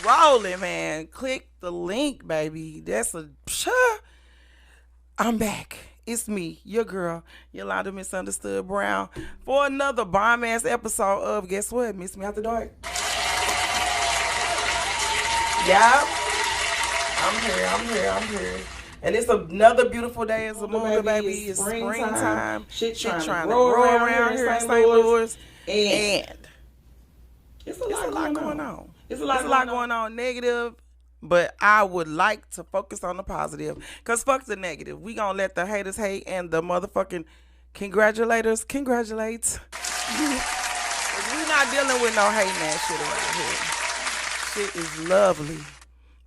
rolling, man. Click the link, baby. I'm back. It's me, your girl, Yolanda Misunderstood Brown, for another bomb ass episode of Guess What? Miss Me After Dark. Yeah, I'm here. And it's another beautiful day as a moon, baby. It's springtime. Shit Shit trying to trying to grow grow around around here here in in St. St. Louis. Louis. And And it's a it's a lot going on. It's It's a lot going on negative, but I would like to focus on the positive. Because fuck the negative. We going to let the haters hate and the motherfucking congratulators congratulate. 'Cause we not dealing with no hating ass shit around here. Shit is lovely.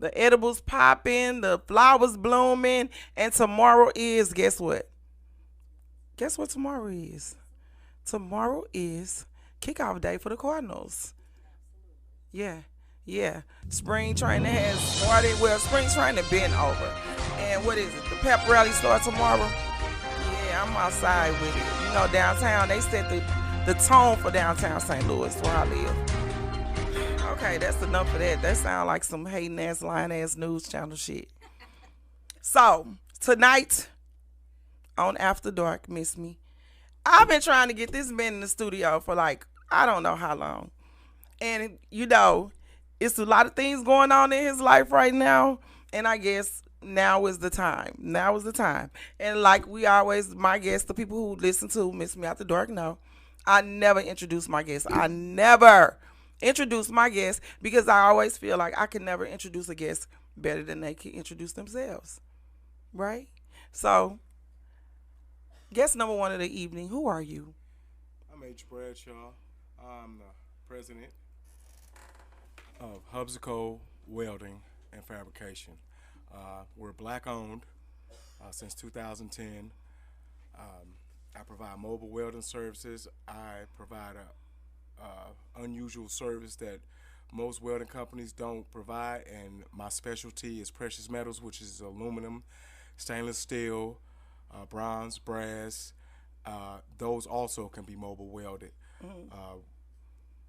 The edibles popping, the flowers blooming, and tomorrow is, guess what? Guess what tomorrow is? Tomorrow is kickoff day for the Cardinals. Yeah, yeah. Spring training has started. Well, spring training been over. And what is it? The pep rally starts tomorrow. Yeah, I'm outside with it. You know, downtown, they set the tone for downtown St. Louis where I live. Okay, that's enough of that. That sound like some hating ass, lying ass news channel shit. So, tonight on After Dark, Miss Me, I've been trying to get this man in the studio for like, I don't know how long. And, you know, it's a lot of things going on in his life right now. And I guess now is the time. Now is the time. And like we always, my guests, the people who listen to Miss Me After Dark know, I never introduce my guests. I never introduce my guests because I always feel like I can never introduce a guest better than they can introduce themselves. Right? So, guest number one of the evening, who are you? I'm H. Bradshaw. I'm the president of Hubsico Welding and Fabrication. We're black owned since 2010. I provide mobile welding services. I provide a unusual service that most welding companies don't provide, and my specialty is precious metals, which is aluminum, stainless steel, bronze, brass. Those also can be mobile welded. Uh,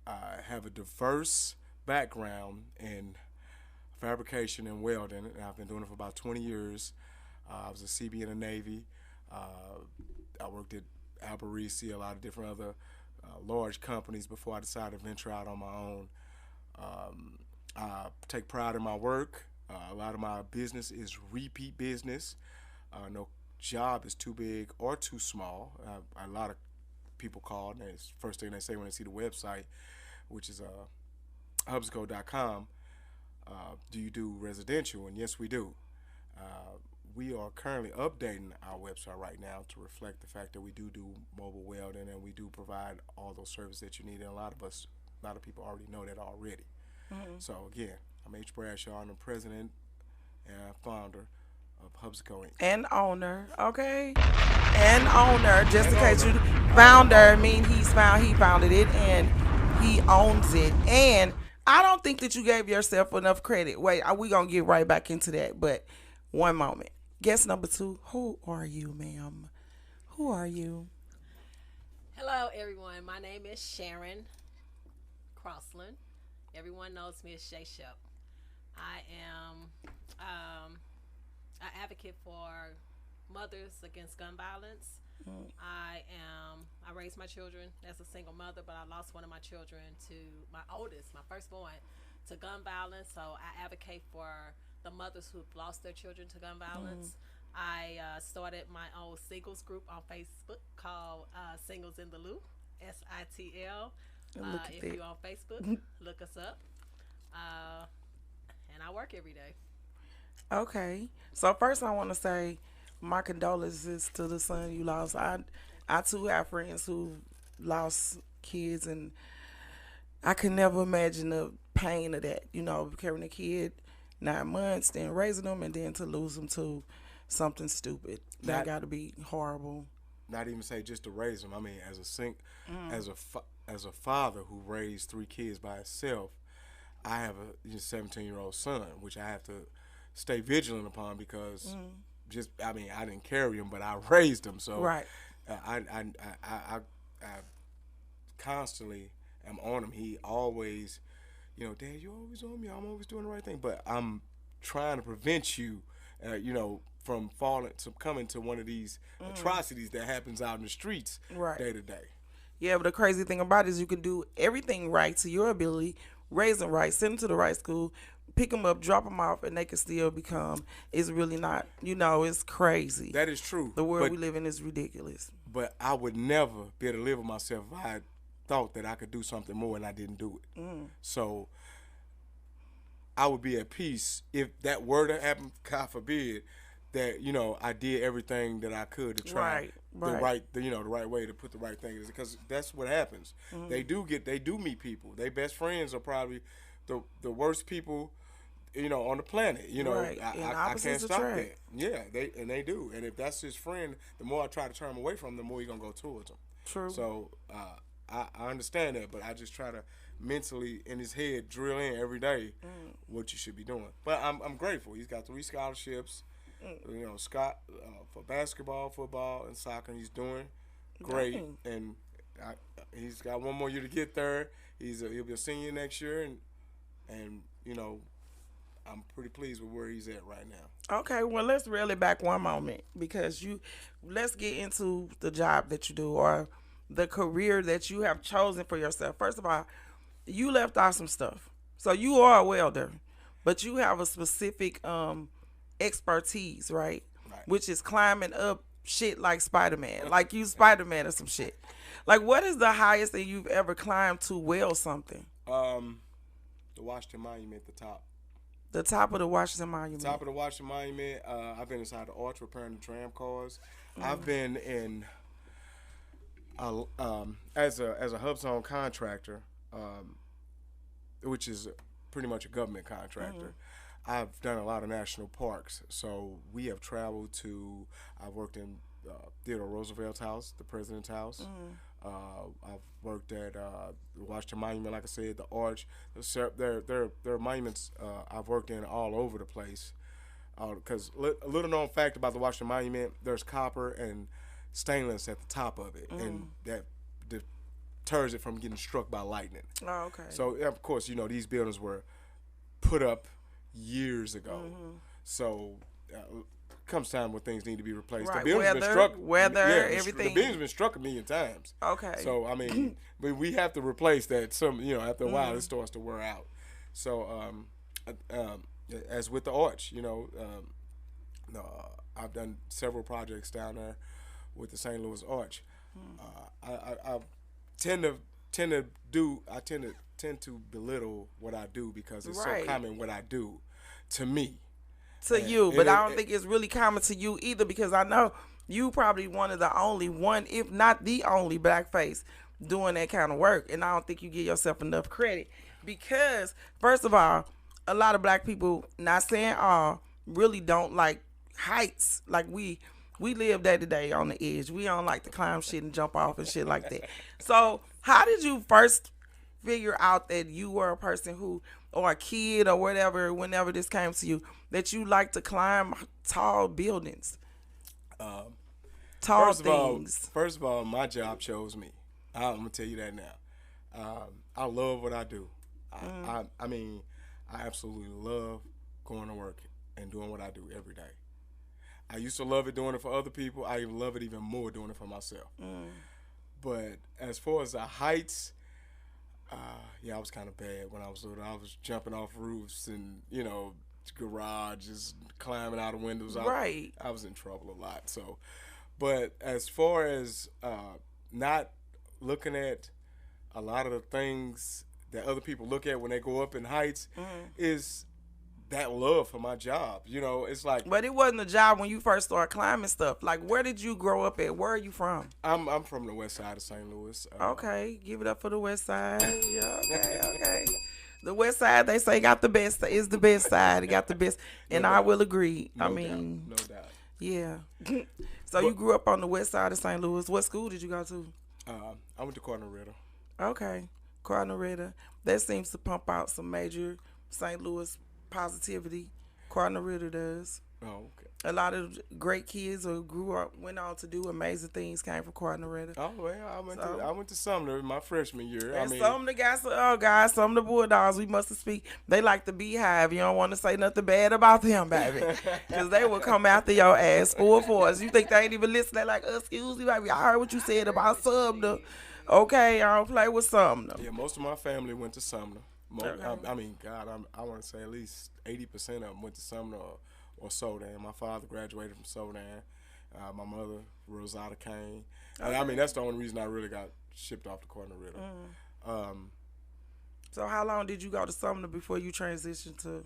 I have a diverse background in fabrication and welding, and I've been doing it for about 20 years. I was a CB in the Navy. I worked at Alberici, a lot of different other large companies before I decided to venture out on my own. I take pride in my work. A lot of my business is repeat business. No job is too big or too small. A lot of people call, and it's the first thing they say when they see the website, which is hubsco.com. Do you do residential? And yes, we do. We are currently updating our website right now to reflect the fact that we do mobile welding, and we do provide all those services that you need. And a lot of people already know that already. So again, I'm H. Bradshaw. I'm the president and founder of Hubsico Inc. And owner, okay? And owner, just in case you founder mean he founded it and he owns it. And I don't think that you gave yourself enough credit. Wait, we gonna get right back into that, but one moment. Guest number two, who are you, ma'am? Who are you? Hello, everyone. My name is Sharon Crossland. Everyone knows me as Shay Shep. I am an advocate for mothers against gun violence. I raised my children as a single mother, but I lost one of my children to my oldest, my firstborn, to gun violence. So I advocate for the mothers who've lost their children to gun violence. I started my own singles group on Facebook called Singles in the Loop, SITL. Look at If that. you're on Facebook, look us up. And I work every day. Okay. So first I want to say my condolences to the son you lost. I too have friends who lost kids, and I could never imagine the pain of that. You know, carrying a kid 9 months, then raising them, and then to lose them to something stupid. That Not got to be horrible. not even say just to raise them. I mean, as a father who raised three kids by himself, I have a 17-year-old son, which I have to stay vigilant upon because I didn't carry him, but I raised him. So Right. I constantly am on him. He always you know, Dad, you always on me. I'm always doing the right thing, but I'm trying to prevent you, you know, from coming to one of these atrocities that happens out in the streets Right. day to day. Yeah, but the crazy thing about it is you can do everything right to your ability, raise them right, send them to the right school, pick them up, drop them off, and they can still become. It's really not. It's crazy. That is true. The world but, we live in is ridiculous. But I would never be able to live with myself if I thought that I could do something more and I didn't do it. So I would be at peace if that were to happen, God forbid, that, you know, I did everything that I could to try Right. the right way to put the right thing, because that's what happens. They do meet people. Their best friends are probably the worst people, you know, on the planet. You know, Right. And I can't opposites stop attract. that. Yeah, they do. And if that's his friend, the more I try to turn him away from him, the more you're gonna go towards him. True. So I understand that, but I just try to mentally in his head drill in every day what you should be doing. But I'm grateful. He's got 3 scholarships. You know, Scott for basketball, football, and soccer. He's doing great, Dang. and he's got one more year to get there. He'll be a senior next year, and you know, I'm pretty pleased with where he's at right now. Okay, well, let's reel it back one moment because let's get into the job that you do or the career that you have chosen for yourself. First of all, you left out some stuff. So you are a welder, but you have a specific expertise, right? Right. Which is climbing up shit like Spider-Man. Like you Spider-Man or some shit. Like what is the highest that you've ever climbed to weld something? The Washington Monument at the top. The top of the Washington Monument. Top of the Washington Monument. I've been inside the arch repairing the tram cars. I've been in as a hub zone contractor, which is pretty much a government contractor. I've done a lot of national parks, so we have traveled to. I've worked in Theodore Roosevelt's house, the president's house. I've worked at the Washington Monument, like I said, the Arch. There are monuments I've worked in all over the place. Because a little known fact about the Washington Monument, there's copper and stainless at the top of it, and that deters it from getting struck by lightning. Oh, okay. So of course, you know, these buildings were put up years ago. So comes time when things need to be replaced. Right. The building's been Weather, struck. everything. The building's been struck a million times. Okay. So I mean, we have to replace that. After a while, it starts to wear out. So as with the Arch, you know, I've done several projects down there with the St. Louis Arch. I tend to belittle what I do because it's Right. so common what I do to me. To you, but and I don't think it's really common to you either because I know you probably one of the only one, if not the only blackface doing that kind of work. And I don't think you give yourself enough credit because, first of all, a lot of black people, not saying all, really don't like heights. Like we live day to day on the edge. We don't like to climb shit and jump off and shit like that. So how did you first figure out that you were a person who, or a kid or whatever, whenever this came to you, that you like to climb tall buildings? Tall things. First of all, my job chose me. I'm gonna tell you that now. I love what I do. I mean, I absolutely love going to work and doing what I do every day. I used to love it doing it for other people. I even love it even more doing it for myself. But as far as the heights, I was kind of bad when I was little. I was jumping off roofs and, you know, garages, climbing out of windows. Right. I was in trouble a lot. So, but as far as not looking at a lot of the things that other people look at when they go up in heights is that love for my job. You know, it's like But it wasn't a job when you first started climbing stuff. Like, where did you grow up at? Where are you from? I'm from the west side of St. Louis. Okay, give it up for the west side. Yeah, okay. The west side, they say, got the best, is the best side. It got the best, and I will agree. No doubt. Yeah. So you grew up on the west side of St. Louis. What school did you go to? I went to Cardinal Ritter. Okay, Cardinal Ritter. That seems to pump out some major St. Louis positivity. Cardinal Ritter does. Oh, okay. A lot of great kids who grew up, went on to do amazing things, came from Cornaretta. Oh well, I went to Sumner my freshman year. And I mean, some of the guys, oh guys, some of the Bulldogs, we must speak. They like the Beehive. You don't want to say nothing bad about them, baby, because they will come after your ass full force. You think they ain't even listening? They like, excuse me, baby, I heard what you said about Sumner. Okay, I don't play with Sumner. yeah, most of my family went to Sumner. Okay. I mean, God, I want to say at least 80% of them went to Sumner or Sodan. My father graduated from Sodan. My mother, Rosada Kane. And I mean, that's the only reason I really got shipped off to Cornaretta. So how long did you go to Sumner before you transitioned to?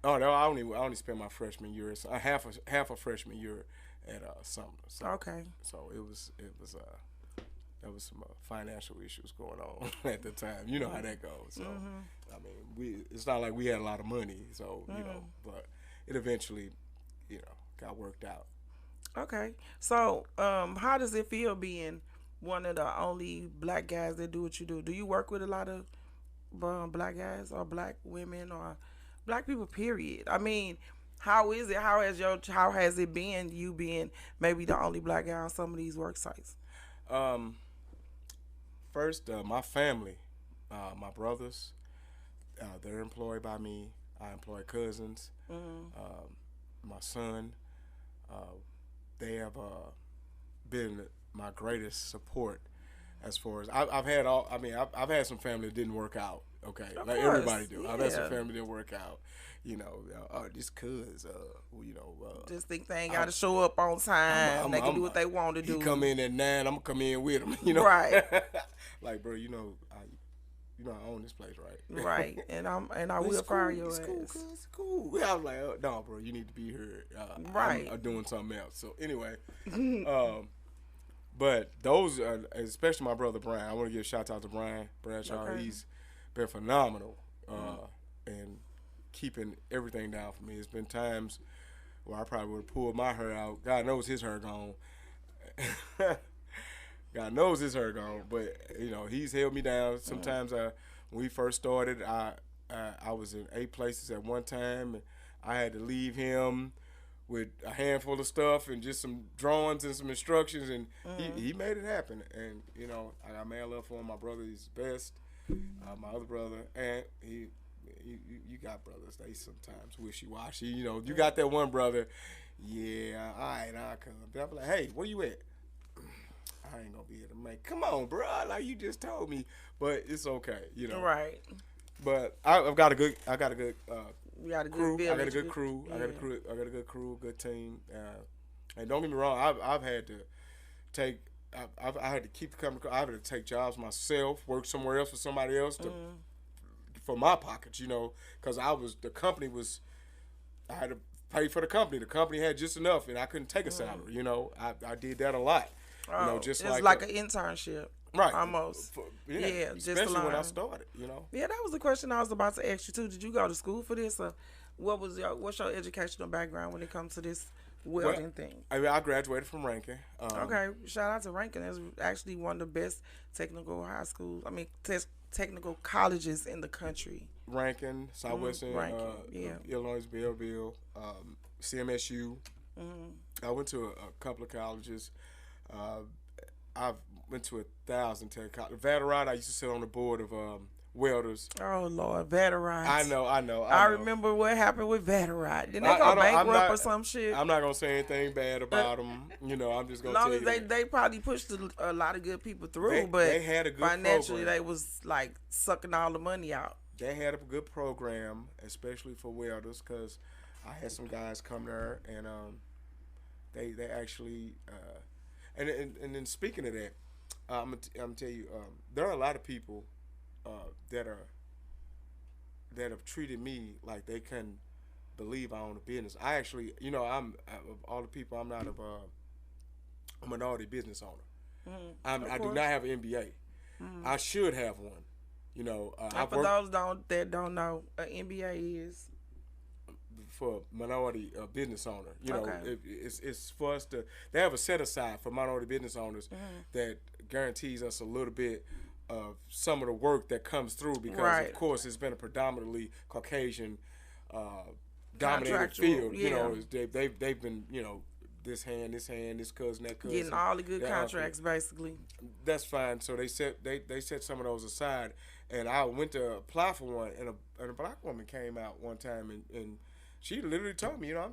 Oh no, I only spent my freshman year, so half a freshman year at Sumner. So, Okay. So there was some financial issues going on at the time. You know how that goes. So I mean, it's not like we had a lot of money. So you know, but it eventually, got worked out. Okay. So how does it feel being one of the only black guys that do what you do? Do you work with a lot of black guys or black women or black people, period? I mean, how is it? How has it been, you being maybe the only black guy on some of these work sites? First, my family, my brothers, they're employed by me. I employ cousins. My son, they have been my greatest support. As far as I've had I've had some family that didn't work out. Okay, Of like course, everybody do. I've had some yeah. family that didn't work out. Just cuz, Just think they ain't got to show up on time. They can do what they want to do. He come in at 9, I'm gonna come in with him. Right. Like, bro, I own this place, right? Right, and I will It's fire cool, your it's ass. cool, cuz, it's cool. I was like, no, bro, you need to be here. Right. I'm doing something else. So anyway, but those, especially my brother Brian, I want to give a shout out to Brian Bradshaw. Okay. He's been phenomenal and keeping everything down for me. There's been times where I probably would have pulled my hair out. God knows his hair gone. God knows his hair gone, but he's held me down. Sometimes when we first started, I was in 8 places at one time, and I had to leave him with a handful of stuff and just some drawings and some instructions, and he made it happen. And I got mad love for him. My brother is the best. My other brother, and you got brothers, they sometimes wishy-washy. You got that one brother, yeah, all right, I'll come. But I'm like, hey, where you at? I ain't gonna be able to make. Come on, bro. Like you just told me, but it's okay, Right. But I got a good We got a good crew. I got a village. good crew. Yeah. I got a good crew, good team. And don't get me wrong, I've had to take. I had to keep the company. I had to take jobs myself, work somewhere else for somebody else for my pockets, because the company was. I had to pay for the company. The company had just enough, and I couldn't take a salary. I did that a lot. Just it's like an internship. right, Almost. Yeah, just to especially when I learn. started. Yeah, that was the question I was about to ask you too. Did you go to school for this, or what's your educational background when it comes to this welding thing? I graduated from Rankin. Okay, shout out to Rankin. That's actually one of the best technical high schools. I mean, technical colleges in the country. Rankin, Southwestern, Rankin, yeah. Illinois, Belleville, CMSU. I went to a couple of colleges. I went to 1,000 tech colleges. Vaterite, I used to sit on the board of welders. Oh Lord, Vaterite. I know. I remember what happened with Vaterite. Didn't they I go don't- I'm bankrupt not- or some shit? I'm not gonna say anything bad about them. I'm just As gonna long tell as you they, that. they probably pushed a lot of good people through, They- but they had a good financially program. they was like sucking all the money out. They had a good program, especially for welders, because I had some guys come there and they actually and then speaking of that, I'm gonna tell you there are a lot of people that have treated me like they couldn't believe I own a business. I actually, I'm of all the people, I'm not a minority business owner. I do course. not have an MBA. I should have one. And I've for worked those that don't know, an MBA is for minority business owner. Okay. It's for us to. They have a set aside for minority business owners that guarantees us a little bit of some of the work that comes through because Right. of course it's been a predominantly Caucasian dominated Contractual, field. You yeah. know, they've been, you know, this cousin, that cousin. Getting all the good that uncle. contracts, basically. That's fine. So they set some of those aside, and I went to apply for one, and a black woman came out one time, and she literally told me, you know,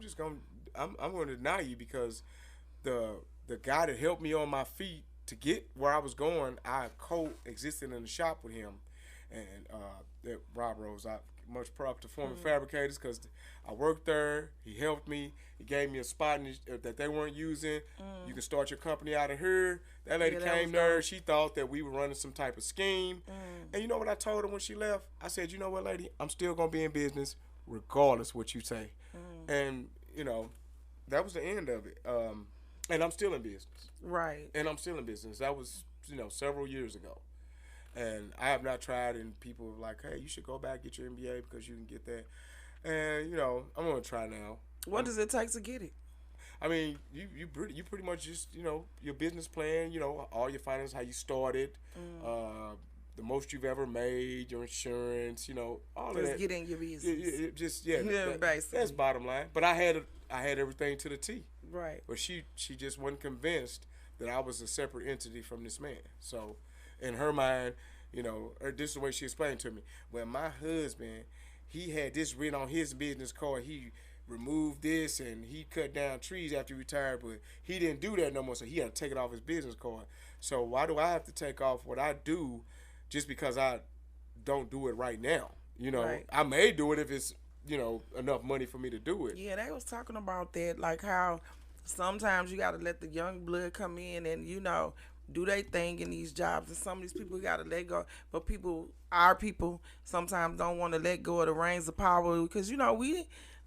I'm going to deny you because the guy that helped me on my feet to get where I was going, I coexisted in the shop with him, and that Rob Rose. I much props to former fabricators because I worked there. He helped me. He gave me a spot that they weren't using. You can start your company out of here. That lady Yeah, that came was there. dope. She thought that we were running some type of scheme. And you know what I told her when she left? I said, you know what, lady? I'm still going to be in business regardless what you say. And, you know, that was the end of it. And I'm still in business. Right. And I'm still in business. That was, you know, several years ago. And I have not tried, and people were like, hey, you should go back get your MBA because you can get that. And, you know, I'm going to try now. What does it take to get it? I mean, you pretty much just, you know, your business plan, you know, all your finances, how you started, the most you've ever made, your insurance, you know, all of Just that. get in your business. Yeah, basically. that's bottom line. But I had everything to the T. Right. But she just wasn't convinced that I was a separate entity from this man. So in her mind, you know, this is the way she explained to me. Well, my husband, he had this written on his business card. He removed this and he cut down trees after he retired, but he didn't do that no more, so he had to take it off his business card. So why do I have to take off what I do just because I don't do it right now? You know, Right. I may do it if it's, you know, enough money for me to do it. Yeah, they was talking about that, like how sometimes you got to let the young blood come in and, you know, do their thing in these jobs. And some of these people got to let go. But our people, sometimes don't want to let go of the reins of power because, you know,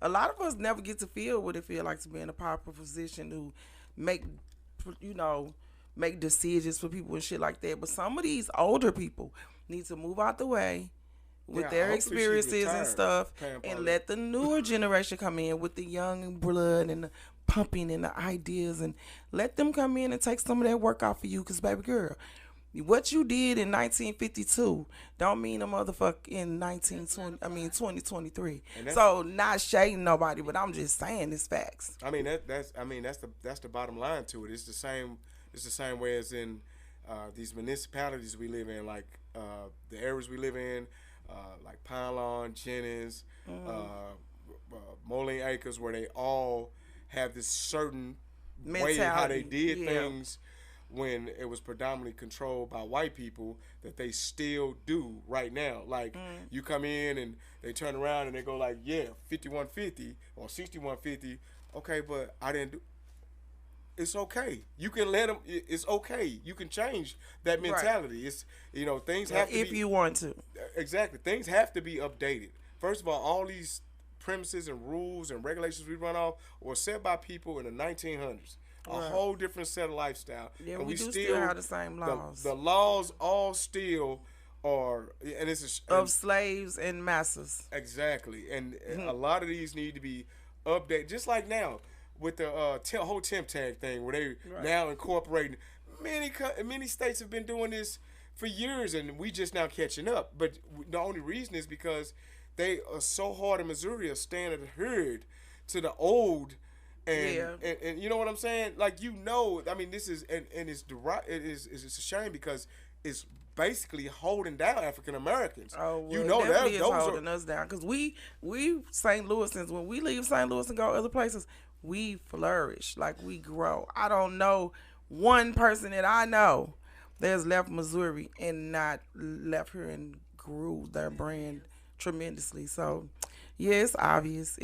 a lot of us never get to feel what it feel like to be in a powerful position to make, you know, make decisions for people and shit like that. But some of these older people need to move out the way with Yeah, their hopefully she's experiences and retired, stuff paying for and it. let the newer generation come in with the young blood and the pumping and the ideas and let them come in and take some of that work off of you because, baby girl, what you did in 1952 don't mean a motherfucker in 2023. And that's- So not shading nobody, but I'm just saying it's facts. I mean that's the bottom line to it. It's the same way as in these municipalities we live in, like the areas we live in, like Pine Lawn, Jennings, Moline Acres, where they all have this certain way how they Mentality, did yeah. things when it was predominantly controlled by white people that they still do right now. Like you come in and they turn around and they go like, yeah, 5150 or 6150. Okay, but I didn't do. It's okay. You can let them. It's okay. You can change that mentality. It's, you know, things have to If be you want to. exactly. Things have to be updated. First of all these premises and rules and regulations we run off were set by people in the 1900s. A whole different set of lifestyle. Yeah, and we do still have the same laws. The laws all still are, and it's Of slaves and masters. exactly. And a lot of these need to be updated. Just like now with the whole temp tag thing, where they now incorporating. Many states have been doing this for years, and we just now catching up. But the only reason is because they are so hard in Missouri of staying adhered to the old. And you know what I'm saying? Like, you know, I mean, this is and it's it's a shame because it's basically holding down African Americans. Oh, well, you know that definitely is those holding are us down because we St. Louisans, when we leave St. Louis and go other places, we flourish, like we grow. I don't know one person that I know that's left Missouri and not left here and grew their brand tremendously. So yeah, it's obvious,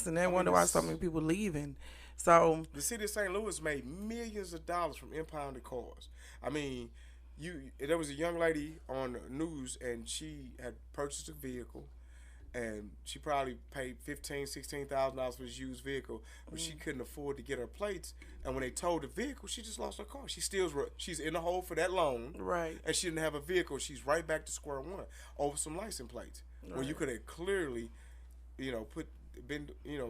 and they wonder why so many people leaving. So the city of St. Louis made millions of dollars from impounded cars. I mean, there was a young lady on the news, and she had purchased a vehicle, and she probably paid $15,000-$16,000 for this used vehicle, but she couldn't afford to get her plates. And when they towed the vehicle, she just lost her car. She's in the hole for that loan, right. and she didn't have a vehicle. She's right back to square one over some license plates, when you could have clearly, you know,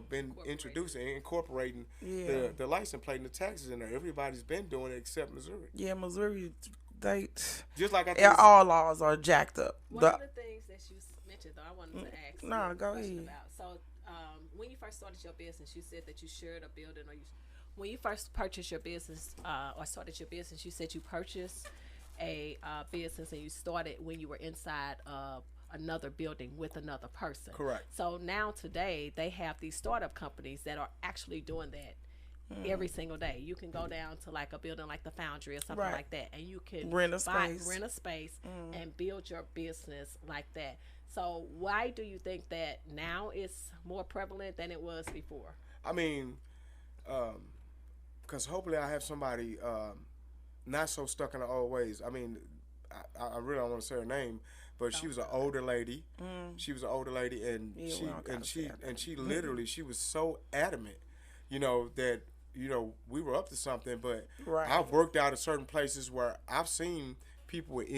been introducing and incorporating Yeah. the license plate and the taxes in there. Everybody's been doing it except Missouri. Yeah, Missouri, they Just like I yeah, think all laws are jacked up. One of the things that you mentioned, though, I wanted to ask Nah, you a go question ahead. about. So, when you first started your business, you said that you shared a building, or when you first purchased your business or started your business, you said you purchased a business and you started when you were inside of another building with another person. Correct. So now today they have these startup companies that are actually doing that. Every single day, you can go down to like a building like the Foundry or something Right. like that, and you can Rent a space. rent a space, and build your business like that. So why do you think that now it's more prevalent than it was before? I mean, because hopefully I have somebody not so stuck in the old ways. I mean, I really don't want to say her name, but she was an older lady. She was an older lady, and Yeah, we don't gotta say her she literally she was so adamant, that we were up to something. But Right. I've worked out at certain places where I've seen people with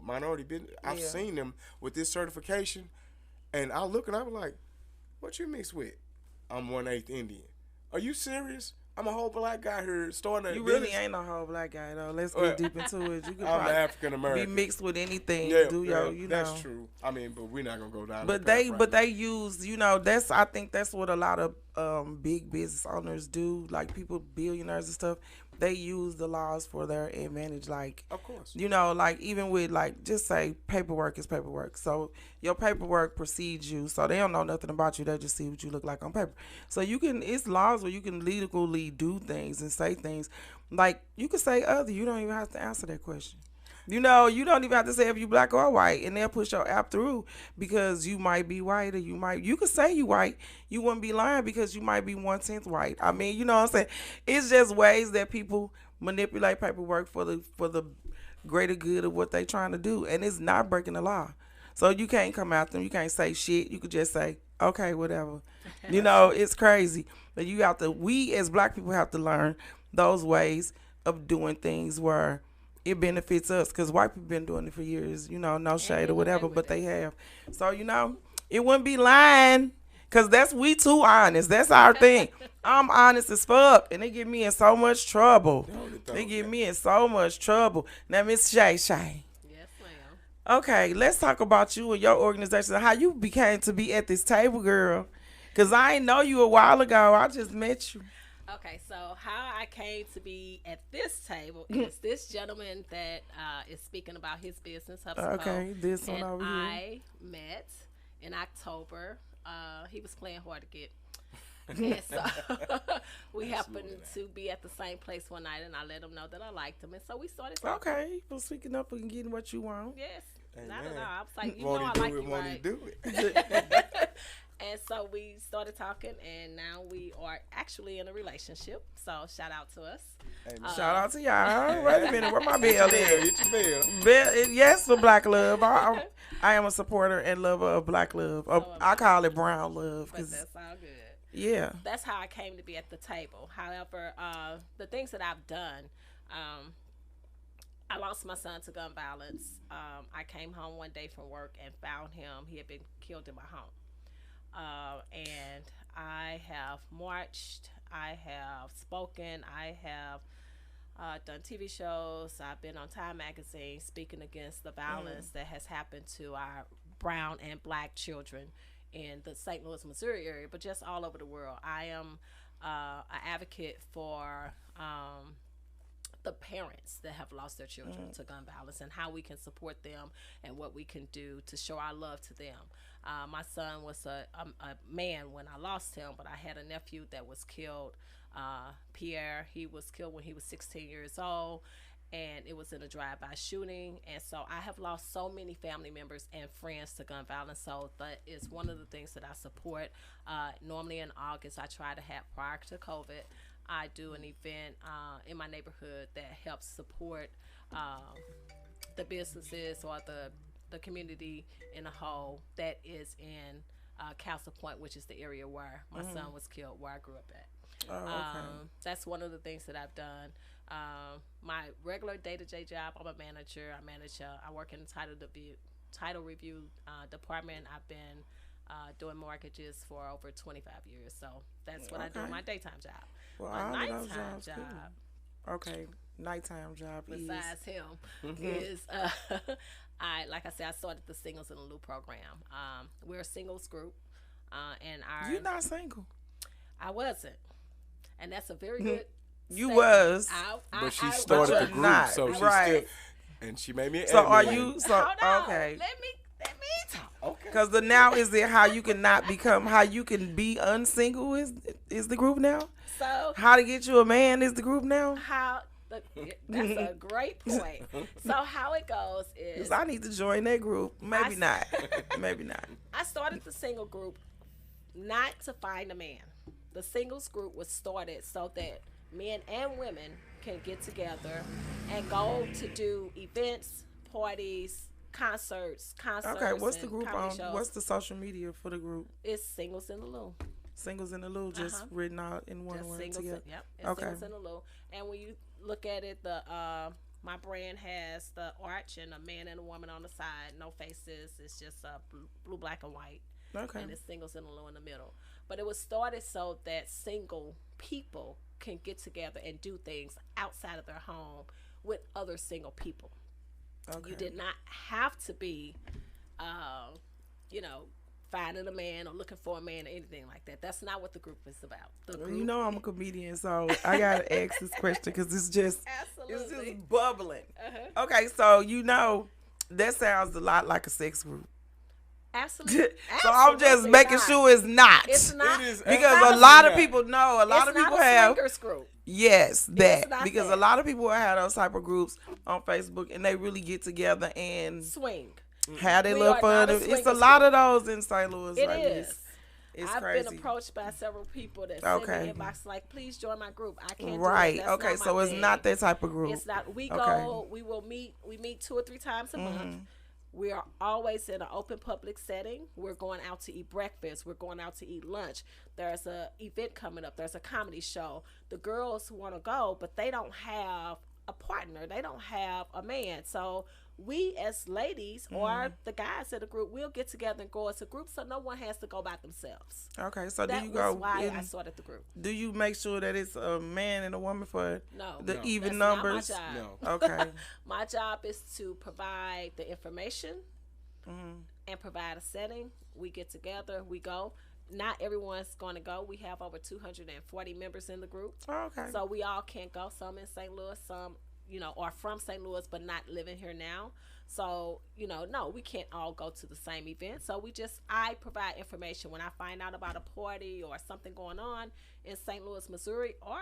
minority business. I've Yeah. seen them with this certification, and I look and I'm like, "What you mixed with?" I'm 1/8 Indian. Are you serious? I'm a whole black guy here starting a You really business. ain't no whole black guy though. Let's Well, get deep into it. You could I'm probably African be American. mixed with anything. Yeah, do your, you know. that's true. I mean, but we're not gonna go down. But that path they, right but now. they use, that's, I think that's what a lot of big business owners do. Like people, billionaires and stuff, they use the laws for their advantage. Like, Of course. like even with like, just say paperwork is paperwork. So your paperwork precedes you. So they don't know nothing about you. They just see what you look like on paper. So it's laws where you can legally do things and say things. Like you can say other. You don't even have to answer that question. You don't even have to say if you black or white, and they'll push your app through because you might be white, or you could say you white. You wouldn't be lying because you might be 1/10 white. I mean, you know what I'm saying? It's just ways that people manipulate paperwork for the greater good of what they trying to do, and it's not breaking the law. So you can't come after them. You can't say shit. You could just say, okay, whatever. It's crazy. But we as black people have to learn those ways of doing things where it benefits us, because white people been doing it for years, no shade or whatever, but they have. So, it wouldn't be lying, because we too honest. That's our thing. I'm honest as fuck, and they get me in so much trouble. They get me in so much trouble. Now, Miss Shay. Yes, ma'am. Okay, let's talk about you and your organization, how you became to be at this table, girl. Because I ain't know you a while ago. I just met you. Okay, so how I came to be at this table is this gentleman that is speaking about his business. Okay, this one and over here. I met in October. He was playing hard to get. And so we happened to be at the same place one night, and I let him know that I liked him. And so we started talking. Okay, well, speaking up and getting what you want. Yes. Not Amen. at all. I was like, Won't I he like do it? you, Won't he right? do it? And so we started talking, and now we are actually in a relationship. So shout out to us. Amen. Shout out to y'all. Wait a minute, where my bell at? Get your bill. Yes, for Black Love. I am a supporter and lover of Black Love. I call it Brown Love. But 'Cause, that's all good. yeah. That's how I came to be at the table. However, the things that I've done, I lost my son to gun violence. I came home one day from work and found him. He had been killed in my home. And I have marched, I have spoken, I have done TV shows. I've been on Time Magazine speaking against the violence that has happened to our brown and black children in the St. Louis, Missouri area, but just all over the world. I am an advocate for the parents that have lost their children to gun violence, and how we can support them and what we can do to show our love to them. My son was a man when I lost him, but I had a nephew that was killed, Pierre. He was killed when he was 16 years old, and it was in a drive-by shooting. And so I have lost so many family members and friends to gun violence. So that is one of the things that I support. Normally in August, I try to have, prior to COVID, I do an event in my neighborhood that helps support the businesses or the community in a whole that is in Castle Point, which is the area where my son was killed, where I grew up at. Oh, okay. That's one of the things that I've done. My regular day-to-day job, I'm a manager. I work in the title review department. I've been doing mortgages for over 25 years. So that's what I do in my daytime job. Well, My all of those nighttime jobs job, cool. Okay, nighttime job besides him, is like I said, I started the Singles in the Loop program. We're a singles group. And our You not single. I wasn't, and that's a very good. You statement. was. But she I started But the you're group, not, so she right. still, and she made me an So are admin. you? So Hold on. okay. Let me talk. Okay. Because the now is it how you can not become how you can be unsingle is the group now. So How to get you a man is the group now. that's a great point. So how it goes is 'Cause I need to join that group. Maybe I- not. Maybe not. I started the single group not to find a man. The singles group was started so that men and women can get together and go to do events, parties, concerts. Okay, what's the and group comedy on? shows. What's the social media for the group? It's Singles in the Lou. Singles in the Lou, just Uh-huh. written out in one Just word singles. together. Yep. It's Okay. Singles in the Lou. And when you look at it, my brand has the arch and a man and a woman on the side, no faces. It's just blue, black, and white. Okay. And it's Singles in the Lou in the middle. But it was started so that single people can get together and do things outside of their home with other single people. Okay. You did not have to be, finding a man or looking for a man or anything like that. That's not what the group is about. The group, You know I'm a comedian, so I gotta ask this question because it's just absolutely. bubbling. Uh-huh. Okay, so that sounds a lot like a sex group. Absolutely. So I'm just Absolutely making not. sure it's not. It's not. It is Because absolutely a lot of not. people know, a lot It's of people not a have. swingers group. Yes, that. not Because that. a lot of people have those type of groups on Facebook and they really get together and Swing. have their We little are fun. not a It's a swingers lot group. of those in St. Louis. It like is. It's I've crazy. been approached by several people that send Okay. me inbox like, please join my group. I can't Right. do it. That's Okay, not my so it's thing. not that type of group. It's not. We Okay. Mm-hmm. go. We will meet. We meet 2 or 3 times a month. We are always in an open public setting. We're going out to eat breakfast. We're going out to eat lunch. There's a event coming up. There's a comedy show. The girls want to go, but they don't have a partner. They don't have a man. So we as ladies or the guys in the group, we'll get together and go as a group, so no one has to go by themselves. Okay, so That do you was go why in- I started the group. do you make sure that it's a man and a woman for No, the No. even that's numbers? Not my job. No. Okay. My job is to provide the information and provide a setting. We get together, we go. Not everyone's going to go. We have over 240 members in the group. Okay. So we all can't go. Some in St. Louis, some, are from St. Louis but not living here now. So, no, we can't all go to the same event. So I provide information when I find out about a party or something going on in St. Louis, Missouri, or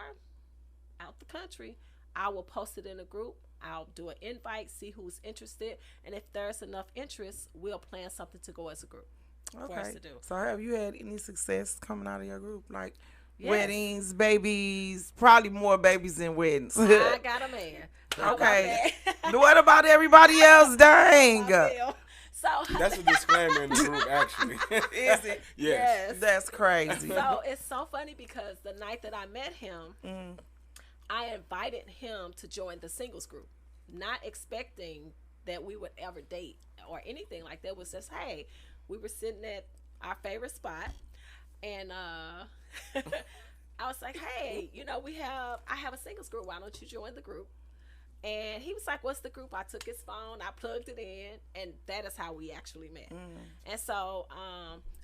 out the country. I will post it in a group. I'll do an invite, see who's interested, and if there's enough interest, we'll plan something to go as a group for us Okay. to do. So have you had any success coming out of your group? Like Yes. weddings, babies, probably more babies than weddings. I got a man. How about Okay. that? What about everybody else? Dang. I feel. So That's a disclaimer in the group, actually. Is it? Yes. That's crazy. So it's so funny because the night that I met him, Mm. I invited him to join the singles group, not expecting that we would ever date or anything like that. It was just, hey, we were sitting at our favorite spot, and I was like, hey, I have a singles group. Why don't you join the group? And he was like, what's the group? I took his phone, I plugged it in, and that is how we actually met. And so,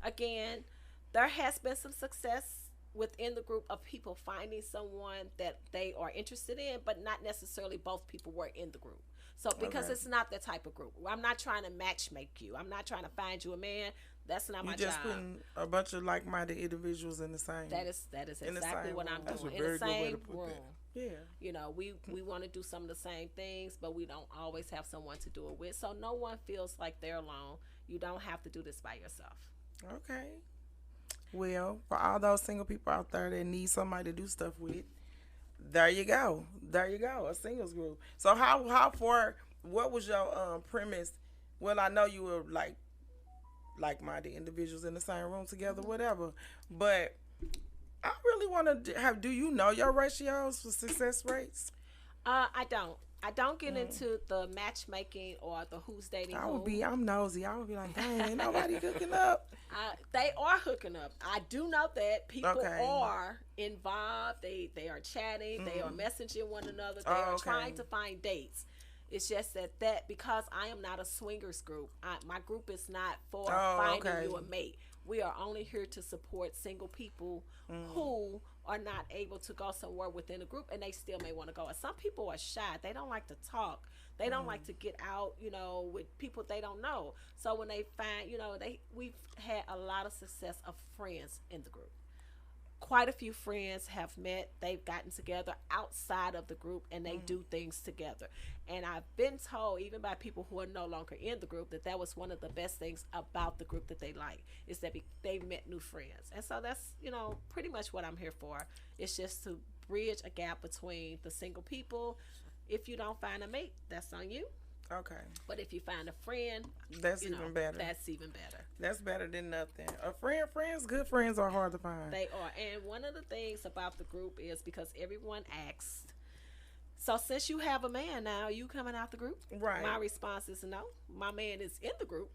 again, there has been some success within the group of people finding someone that they are interested in, but not necessarily both people were in the group. So because Okay. it's not that type of group. I'm not trying to match make you. I'm not trying to find you a man. That's not my You just job. putting a bunch of like-minded individuals in the same. That is in the exactly same what I'm room. That's a doing. In very the good way to same put room. that. yeah. We want to do some of the same things, but we don't always have someone to do it with. So no one feels like they're alone. You don't have to do this by yourself. Okay. Well, for all those single people out there that need somebody to do stuff with, there you go. There you go. A singles group. So how far? What was your premise? Well, I know you were like-minded individuals in the same room together, whatever. But I really want to have. Do you know your ratios for success rates? I don't get into the matchmaking or the who's dating who. I'm nosy. I would be like, dang, ain't nobody hooking up. They are hooking up. I do know that people Okay. are involved. They are chatting. They are messaging one another. They are okay. trying to find dates. It's just that because I am not a swingers group, my group is not for finding okay. you a mate. We are only here to support single people who are not able to go somewhere within a group and they still may want to go. And some people are shy. They don't like to talk. They don't like to get out, with people they don't know. So when they find, we've had a lot of success of friends in the group. Quite a few friends have met. They've gotten together outside of the group and they do things together. And I've been told, even by people who are no longer in the group, that was one of the best things about the group that they like, is that they met new friends. And so that's, pretty much what I'm here for. It's just to bridge a gap between the single people. If you don't find a mate, that's on you. Okay. But if you find a friend, That's even better. That's even better. That's better than nothing. Good friends are hard to find. They are. And one of the things about the group is because everyone asked, so since you have a man now, you coming out the group? Right. My response is no. My man is in the group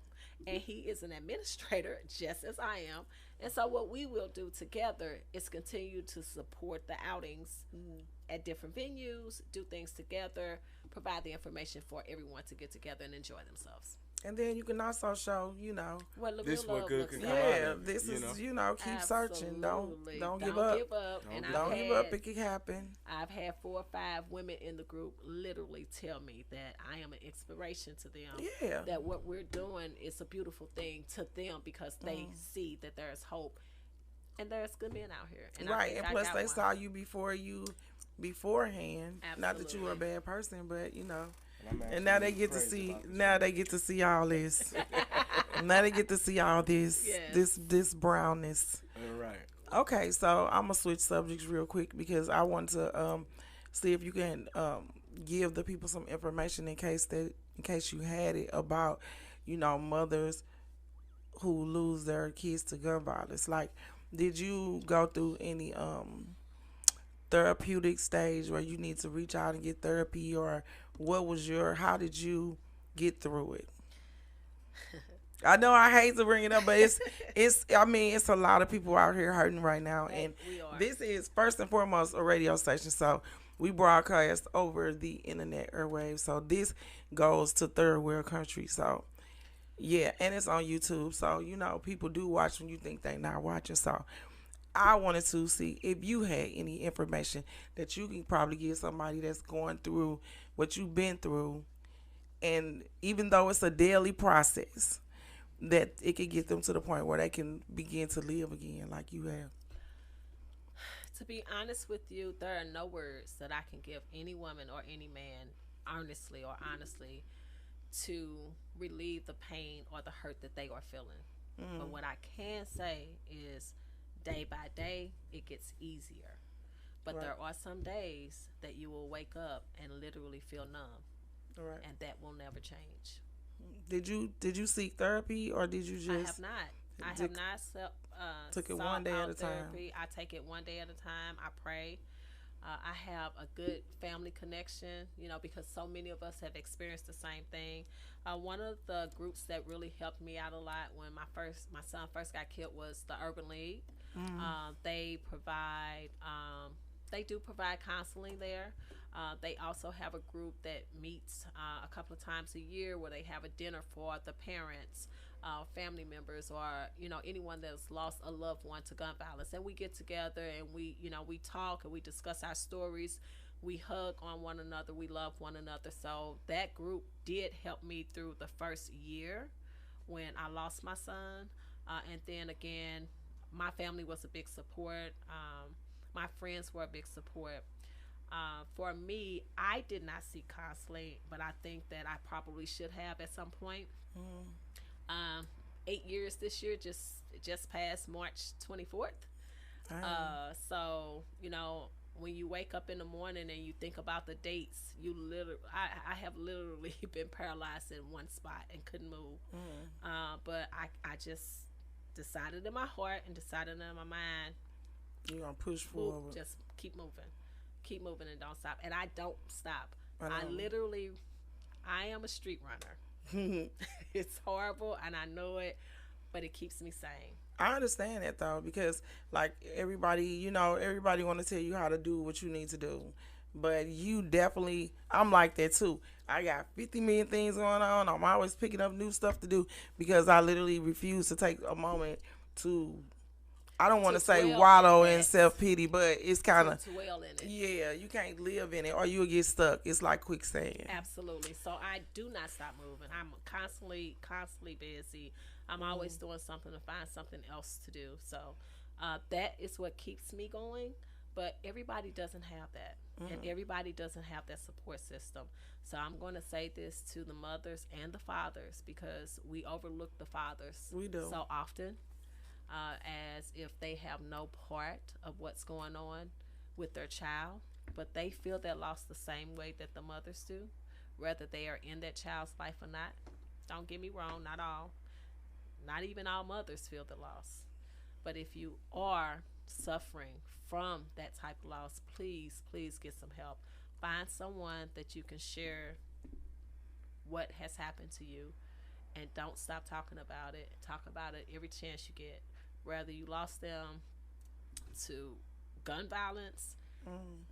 and he is an administrator just as I am. And so what we will do together is continue to support the outings at different venues, do things together, provide the information for everyone to get together and enjoy themselves. And then you can also show, What the This real what love good looks can like. come out yeah, of it, this is, know? keep searching. Don't Absolutely. give up. And Don't give up. It can happen. I've had 4 or 5 women in the group literally tell me that I am an inspiration to them. Yeah. That what we're doing is a beautiful thing to them because they see that there's hope and there's good men out here. And I Right. think And I plus got they one. saw you beforehand. Not that you were a Absolutely. bad person, but I'm and now they actually get to crazy see about this. now they get to see all this. Now they get to see all this Yes. this brownness. All right. Okay, so I'm gonna switch subjects real quick because I want to see if you can give the people some information in case you had it about mothers who lose their kids to gun violence. Like, did you go through any therapeutic stage where you need to reach out and get therapy, or how did you get through it? I know I hate to bring it up, but it's a lot of people out here hurting right now, and we are. this is first and foremost a radio station, so we broadcast over the internet airwaves, so this goes to third world countries, so yeah, and it's on YouTube, so people do watch when you think they not watching, so I wanted to see if you had any information that you can probably give somebody that's going through what you've been through, and even though it's a daily process, that it could get them to the point where they can begin to live again like you have. To be honest with you, there are no words that I can give any woman or any man earnestly or honestly to relieve the pain or the hurt that they are feeling. But what I can say is day by day, it gets easier. But Right. there are some days that you will wake up and literally feel numb, All right. and that will never change. Did you seek therapy, or did you just? I have not. I have took- not took it sought one day at out a time. therapy. I take it one day at a time. I pray. I have a good family connection, because so many of us have experienced the same thing. One of the groups that really helped me out a lot when my son first got killed was the Urban League. They do provide counseling there. They also have a group that meets a couple of times a year where they have a dinner for the parents, family members, or anyone that's lost a loved one to gun violence. And we get together and we talk and we discuss our stories. We hug on one another. We love one another. So that group did help me through the first year when I lost my son. And then again, my family was a big support. My friends were a big support. For me, I did not seek counseling, but I think that I probably should have at some point. 8 years this year, just past March 24th. So when you wake up in the morning and you think about the dates, I have literally been paralyzed in one spot and couldn't move. But I just decided in my heart and decided in my mind, You're gonna push forward. just keep moving and don't stop. And I don't stop. I know. I am a street runner. It's horrible and I know it, but it keeps me sane. I understand that though, because like everybody want to tell you how to do what you need to do, but you definitely, I'm like that too. I got 50 million things going on. I'm always picking up new stuff to do because I literally refuse to take a moment to I don't want to To say dwell wallow in in that. self-pity, but it's kind of, to dwell in it. yeah, you can't live in it or you'll get stuck. It's like quicksand. Absolutely. So I do not stop moving. I'm constantly busy. I'm always doing something to find something else to do. So that is what keeps me going. But everybody doesn't have that. And everybody doesn't have that support system. So I'm going to say this to the mothers and the fathers because we overlook the fathers We do. so often as if they have no part of what's going on with their child, but they feel that loss the same way that the mothers do, whether they are in that child's life or not. Don't get me wrong, not all. Not even all mothers feel the loss. But if you are suffering from that type of loss, please get some help. Find someone that you can share what has happened to you and don't stop talking about it. Talk about it every chance you get. Whether you lost them to gun violence,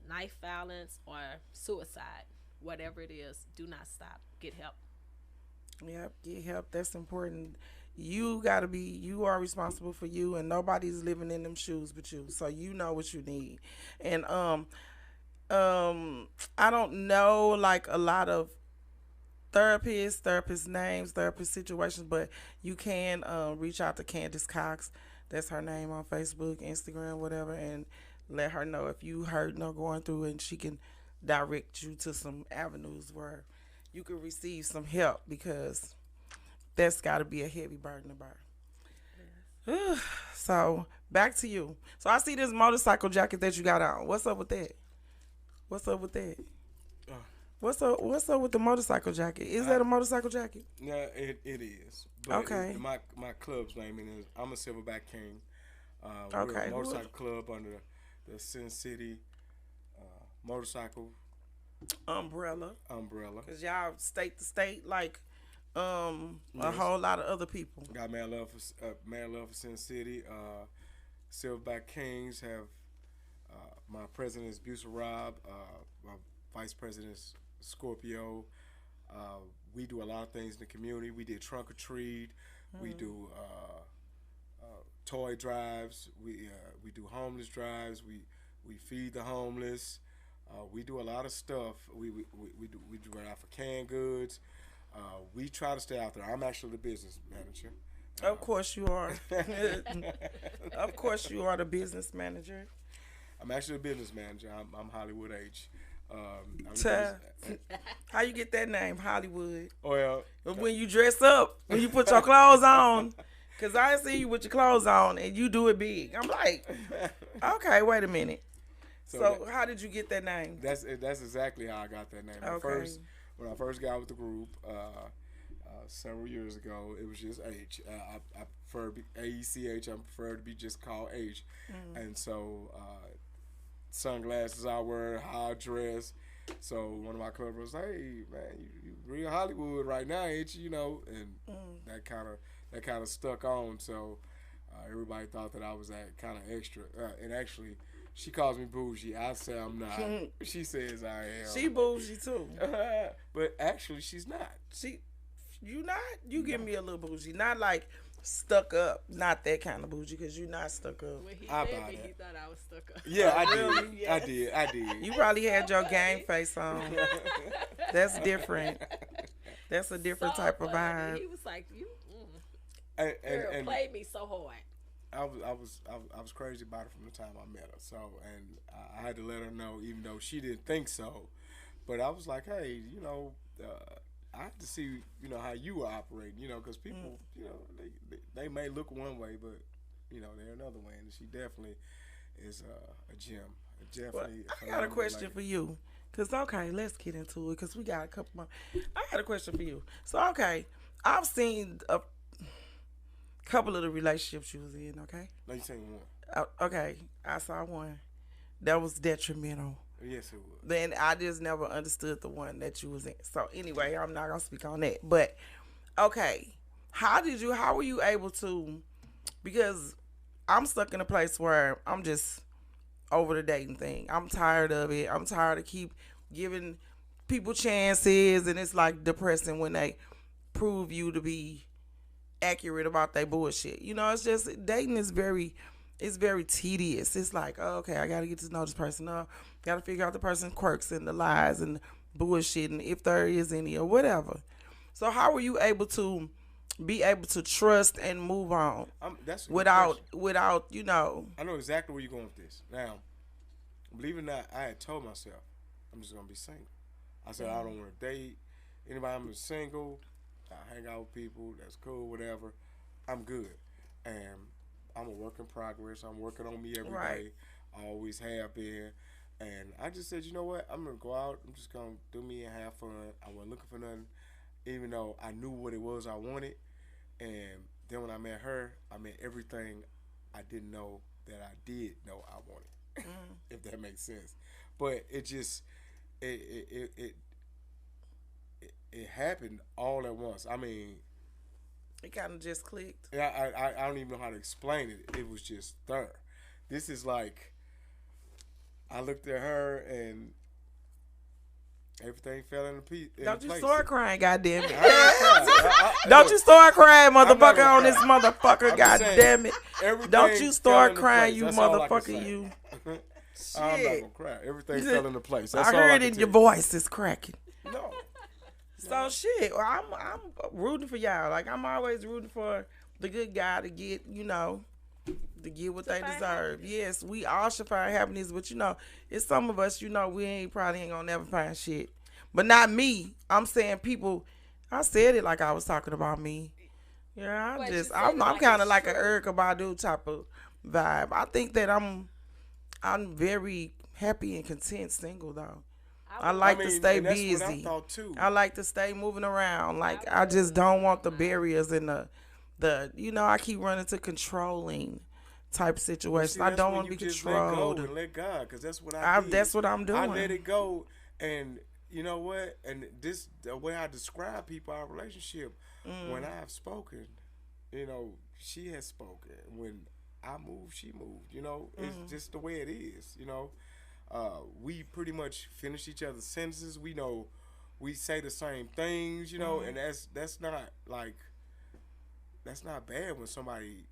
knife violence, or suicide, whatever it is, do not stop. Get help. Yep, get help. That's important. You are responsible for you, and nobody's living in them shoes but you. So you know what you need. And I don't know like a lot of therapist names, therapist situations, but you can reach out to Candace Cox. That's her name on Facebook, Instagram, whatever, and let her know if you hurting or going through, and she can direct you to some avenues where you can receive some help because that's got to be a heavy burden to bear. So back to you. So I see this motorcycle jacket that you got on. What's up with that? What's up with that? What's up with the motorcycle jacket? Is that a motorcycle jacket? Yeah, it is. But Okay. my club's name is I'm a Silverback King. We're Okay. a motorcycle club under the Sin City motorcycle Umbrella. umbrella. Cause y'all state to state like a whole lot of other people. Got man love for Sin City. Silverback Kings have my president is Busa Rob. My vice president is Scorpio. We do a lot of things in the community. We did trunk or treat. We do toy drives. We do homeless drives. We feed the homeless. We do a lot of stuff. We do right out for canned goods. We try to stay out there. I'm actually the business manager. Of course you are. Of course you are the business manager. I'm actually a business manager. I'm Hollywood H. How you get that name, Hollywood? Well, When you dress up, when you put your clothes on, because I see you with your clothes on and you do it big. I'm like, okay, wait a minute. So how did you get that name? that's exactly how I got that name. Okay. When I first got with the group several years ago, it was just H. I prefer to be AECH. I prefer to be just called H. And so sunglasses I wear, how I dress. So one of my club was, hey man, you real Hollywood right now, ain't you? You know, and that kind of stuck on. So everybody thought that I was that kind of extra. And actually, she calls me bougie. I say I'm not. She says I am. She bougie too. But actually, she's not. You not? You give me a little bougie. Not like stuck up. Not that kind of bougie because you not stuck up. When he I met buy me, that. he thought I was stuck up. Yeah, I did. Really? Yes. I did. You probably had your game face on. That's different. That's a different So type of funny. vibe. He was like, "You girl And played me so hard." I was crazy about it from the time I met her. So, and I had to let her know, even though she didn't think so. But I was like, hey, you know, I have to see, you know, how you were operating, you know, because people, you know, they may look one way, but you know, they're another way. And she definitely is a gem. Definitely. I got a question for you. Cause okay, let's get into it. Cause we got a couple more. I got a question for you. So okay, I've seen a couple of the relationships you was in. Okay. No, you saying one. Okay, I saw one that was detrimental. Yes, it was. Then I just never understood the one that you was in. So anyway, I'm not gonna speak on that. But okay, how were you able to? Because I'm stuck in a place where I'm just over the dating thing. I'm tired of it. I'm tired of keep giving people chances, and it's like depressing when they prove you to be accurate about their bullshit. You know, it's just dating is it's very tedious. It's like, oh, okay, I gotta get to know this person. Gotta figure out the person's quirks and the lies and the bullshit and if there is any or whatever. So how were you able to be able to trust and move on That's a good without question. you know? I know exactly where you're going with this. Now, believe it or not, I had told myself I'm just gonna be single. I said I don't want to date anybody. I'm just single. I hang out with people. That's cool. Whatever. I'm good. And I'm a work in progress. I'm working on me every day. Right. I always have been. And I just said, you know what? I'm gonna go out. I'm just gonna do me and have fun. I wasn't looking for nothing, even though I knew what it was I wanted. And then when I met her, I met everything I didn't know that I did know I wanted. If that makes sense. But it just it happened all at once. I mean, It kind of just clicked. I don't even know how to explain it. It was just there. This is like I looked at her and everything fell into place. Don't you start crying, goddamn it. I Don't you start crying, not motherfucker, gonna on this cry. motherfucker, I'm just saying, goddamn it. everything Don't you fell start into crying, place. you That's all I can motherfucker, say. you. I'm not Shit. gonna cry. Everything fell into place. That's I all heard I it can in tell your you. voice, it's cracking. No. So shit, well, I'm rooting for y'all. Like I'm always rooting for the good guy to get, you know, to get what they find deserve. Yes, we all should find happiness, but you know, it's some of us, you know, we probably ain't gonna never find shit. But not me. I'm saying people. I said it like I was talking about me. Yeah, But you said I'm it like kind of it's like an true. Erykah Badu type of vibe. I think that I'm very happy and content single though. I like to stay and that's what I busy. thought too. I like to stay moving around. Like I just don't want the barriers and the you know, I keep running to controlling type situations. See, I that's don't when want to you be just controlled. Let go and let God, because that's what I did. That's what I'm doing. I let it go, and you know what? And this the way I describe people, our relationship. When I've spoken, you know, she has spoken. When I moved, she moved. You know, it's just the way it is. You know, we pretty much finish each other's sentences. We know we say the same things. You know, and that's not like that's not bad when somebody.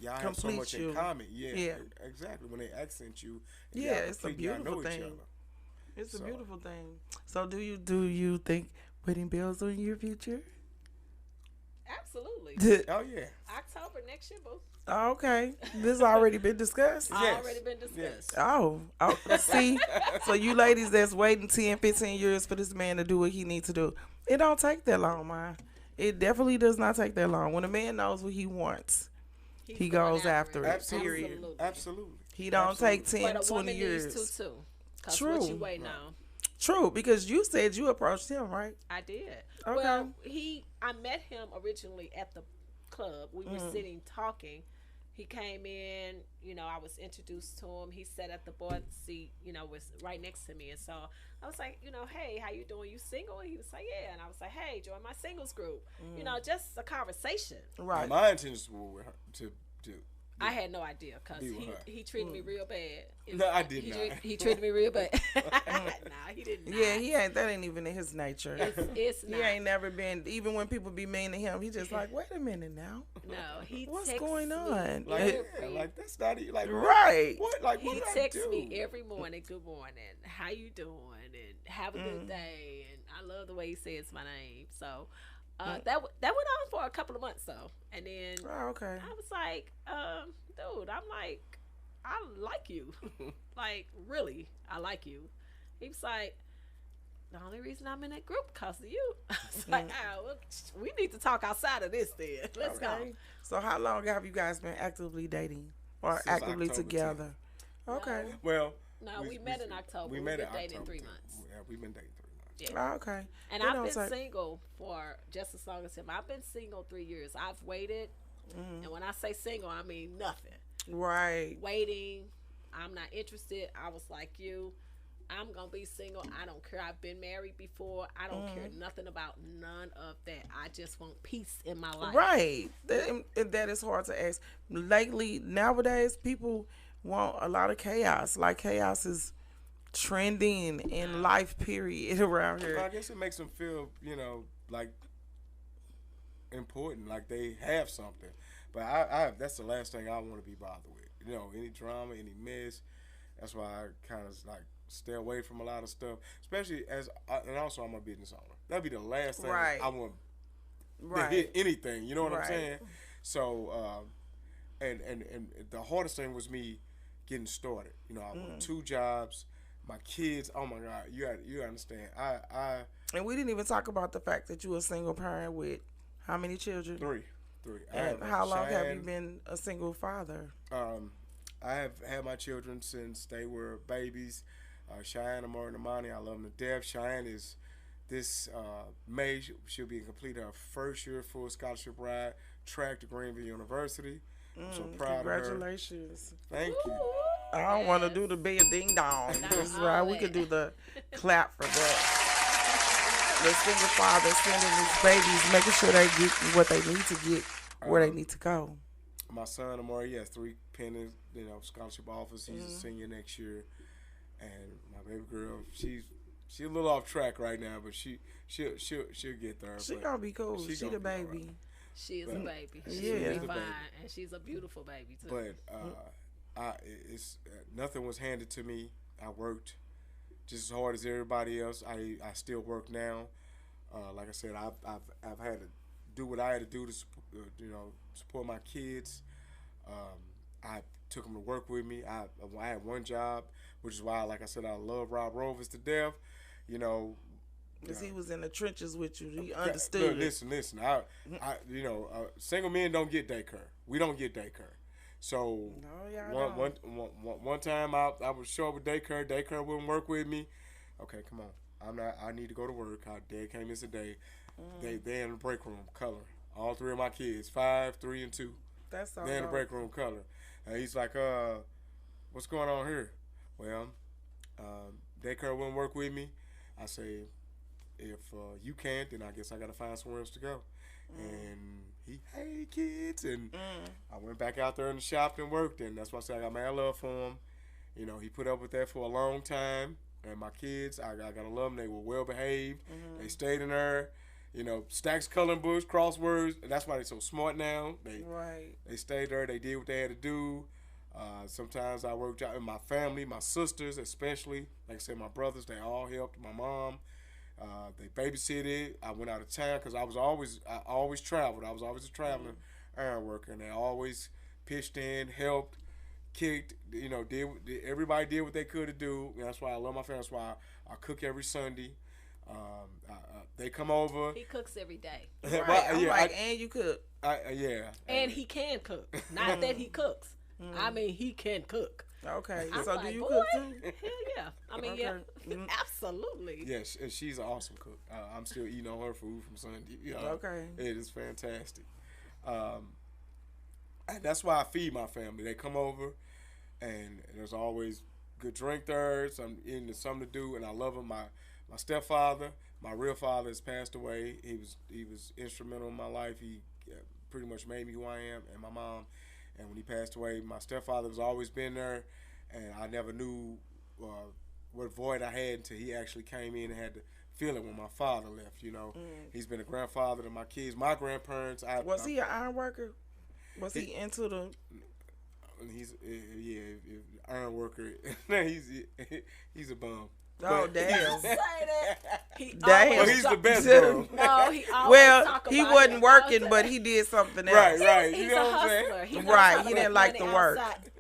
Y'all have so Complete much you. in common. Yeah, Yeah. exactly. When they accent you, and Yeah, y'all it's a complete, y'all beautiful know each thing. other. It's a So- beautiful thing. So do you think wedding bells are in your future? Absolutely. Oh yeah. October next year, boo. Oh, okay, this already been discussed. Yes. Already been discussed. Oh, see, so you ladies that's waiting 10, 15 years for this man to do what he needs to do, it don't take that long, man. It definitely does not take that long. When a man knows what he wants, He's he going goes after it. Absolutely. Period. Absolutely. He don't Absolutely. take 10, But a 20 woman years. needs to too. Cause True. what you waiting on? True, because you said you approached him, right? I did. Okay. Well, I met him originally at the club. We were sitting talking. He came in, you know, I was introduced to him. He sat at the board seat, you know, was right next to me. And so I was like, you know, hey, how you doing? You single? And he was like, yeah. And I was like, hey, join my singles group. You know, just a conversation. Right. My intentions were with her to I had no idea because Be with her. he treated me real bad. No, I did he not. He treated me real bad. Nah, he didn't. Yeah, that ain't even in his nature. It's He not. ain't never been, even when people be mean to him, he just like, wait a minute now. No, he What's texts going me on? like, every- like that's not even like Right. What like He what did I texts do? me every morning, good morning, how you doing, and have a good day, and I love the way he says my name. So that went on for a couple of months though, and then Oh, okay. I was like, dude, I'm like, I like you, like really, I like you. He was like, the only reason I'm in that group because of you. I was like, oh, well, we need to talk outside of this then. Let's go. Okay. So how long have you guys been actively dating or Since actively October together? Okay. Well, No, we met in October. We We've met been in dating October 3 too. months. Yeah, we've been dating 3 months. Yeah. Oh, okay. And It I've don't been take- single for just as long as him. I've been single 3 years. I've waited, and when I say single, I mean nothing. Right. Waiting. I'm not interested. I was like you. I'm gonna be single. I don't care. I've been married before. I don't care nothing about none of that. I just want peace in my life. Right. That is hard to ask. Lately, nowadays, people want a lot of chaos. Like chaos is trending in life, period, around Well, I here. guess it makes them feel, you know, like important, like they have something. But I that's the last thing I want to be bothered with. You know, any drama, any mess. That's why I kind of like stay away from a lot of stuff, especially and also I'm a business owner. That'd be the last thing Right. I want to Right. hit anything. You know what I'm Right. saying? So, and the hardest thing was me getting started. You know, I worked 2 jobs. My kids. Oh my God, you understand? I And we didn't even talk about the fact that you a single parent with how many children? 3. I And have how long have you Cheyenne. been a single father? I have had my children since they were babies. Cheyenne, Amari, and Amani, I love them to death. Cheyenne is this May, she'll be complete her first year full scholarship ride track to Greenville University. I'm so proud of her. Congratulations. Thank you. I don't want to do the big ding dong. This is right. We could do the clap for that. The single father sending his babies, making sure they get what they need to get, where they need to go. My son Amari, he has 3 pending, scholarship offers. He's a senior next year, and my baby girl, she's a little off track right now, but she'll get there. She but gonna be cool. She gonna the be all baby. right. She is a baby. She's Yeah. really She's the fine, baby. and she's a beautiful baby too. But it's nothing was handed to me. I worked just as hard as everybody else. I still work now. Like I said, I've had to do what I had to do to support my kids. I took them to work with me. I had one job, which is why, like I said, I love Rob Rovers to death. You know, Because he was in the trenches with you. He Look, understood. listen. Single men don't get daycare. We don't get daycare. So No, y'all don't. one time I would show up with daycare. Daycare wouldn't work with me. Okay, come on. I need to go to work. Dad came in today. They in the break room color. All 3 of my kids, 5, 3, and 2. That's all. They in the break room color. And he's like, what's going on here? Well, daycare wouldn't work with me. I say, if you can't, then I guess I got to find somewhere else to go. And hey kids, and I went back out there in the shop and worked, and that's why I say I got mad love for him. You know, he put up with that for a long time, and my kids, I gotta love them. They were well behaved. They stayed in there. You know, stacks, coloring books, crosswords. And that's why they're so smart now. They stayed there. They did what they had to do. Sometimes I worked out with my family, my sisters especially. Like I said, my brothers, they all helped. My mom. They babysitted. I went out of town because I always traveled. I was always a traveling iron worker, and they always pitched in, helped, kicked. You know, everybody did what they could to do. And that's why I love my family. That's why I cook every Sunday. They come over. He cooks every day. Right. Well, I'm yeah, like, and you could. Yeah. And he can cook. Not that he cooks. I mean, he can cook. Okay. I'm So like, do you boy, cook too? Hell yeah. I mean, Okay. yeah, absolutely. Yes, and she's an awesome cook. I'm still eating on her food from Sunday. You know, Okay. It is fantastic. And that's why I feed my family. They come over, and there's always good drink there, something to do, and I love them. My stepfather, my real father, has passed away. He was instrumental in my life. He pretty much made me who I am, and my mom. And when he passed away, my stepfather has always been there, and I never knew what void I had until he actually came in and had to feel it when my father left. You know, he's been a grandfather to my kids, my grandparents. Was he an iron worker? Was he into the? He's iron worker. he's a bum. Oh But- damn! Say that. He Damn. Well, always he's the talk- best Dude. bum. No, he always Well, talk he about wasn't it. working, but he did something else. Right. He's You know a what I'm saying? hustler. He knows Right, how to he didn't make like money the work. outside.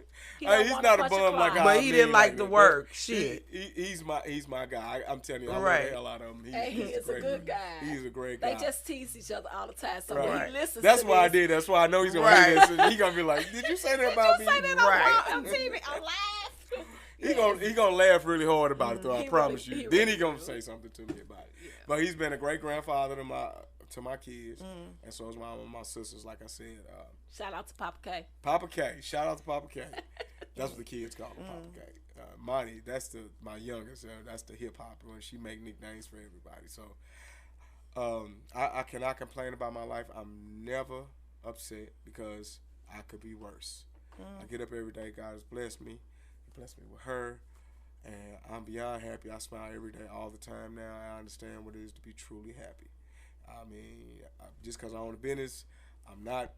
He Hey, don't he's want not a bunch of bum like crime. But I he didn't mean, like the that. work. But Shit. He's my guy. I'm telling you, I love Right. the hell out of him. Hey, he he's is a great good guy. He's a great guy. They just tease each other all the time. So when Right. he listens That's to why I this, did. That's why I know he's gonna Right. hear this. And he gonna be like, "Did you say that about me?" say that Right. on TV. I laugh. He gonna laugh really hard about it, though. I He promise really- you. he Then really he gonna will. say something to me about it. But he's been a great grandfather to my kids, and so is my sisters. Like I said, Shout out to Papa K. Papa K. Shout out to Papa K. That's what the kids call him, Papa K. Monty, that's my youngest. That's the hip hop one. She make nicknames for everybody. So I cannot complain about my life. I'm never upset because I could be worse. I get up every day. God has blessed me. He blessed me with her. And I'm beyond happy. I smile every day, all the time now. I understand what it is to be truly happy. I mean, just because I own a business, I'm not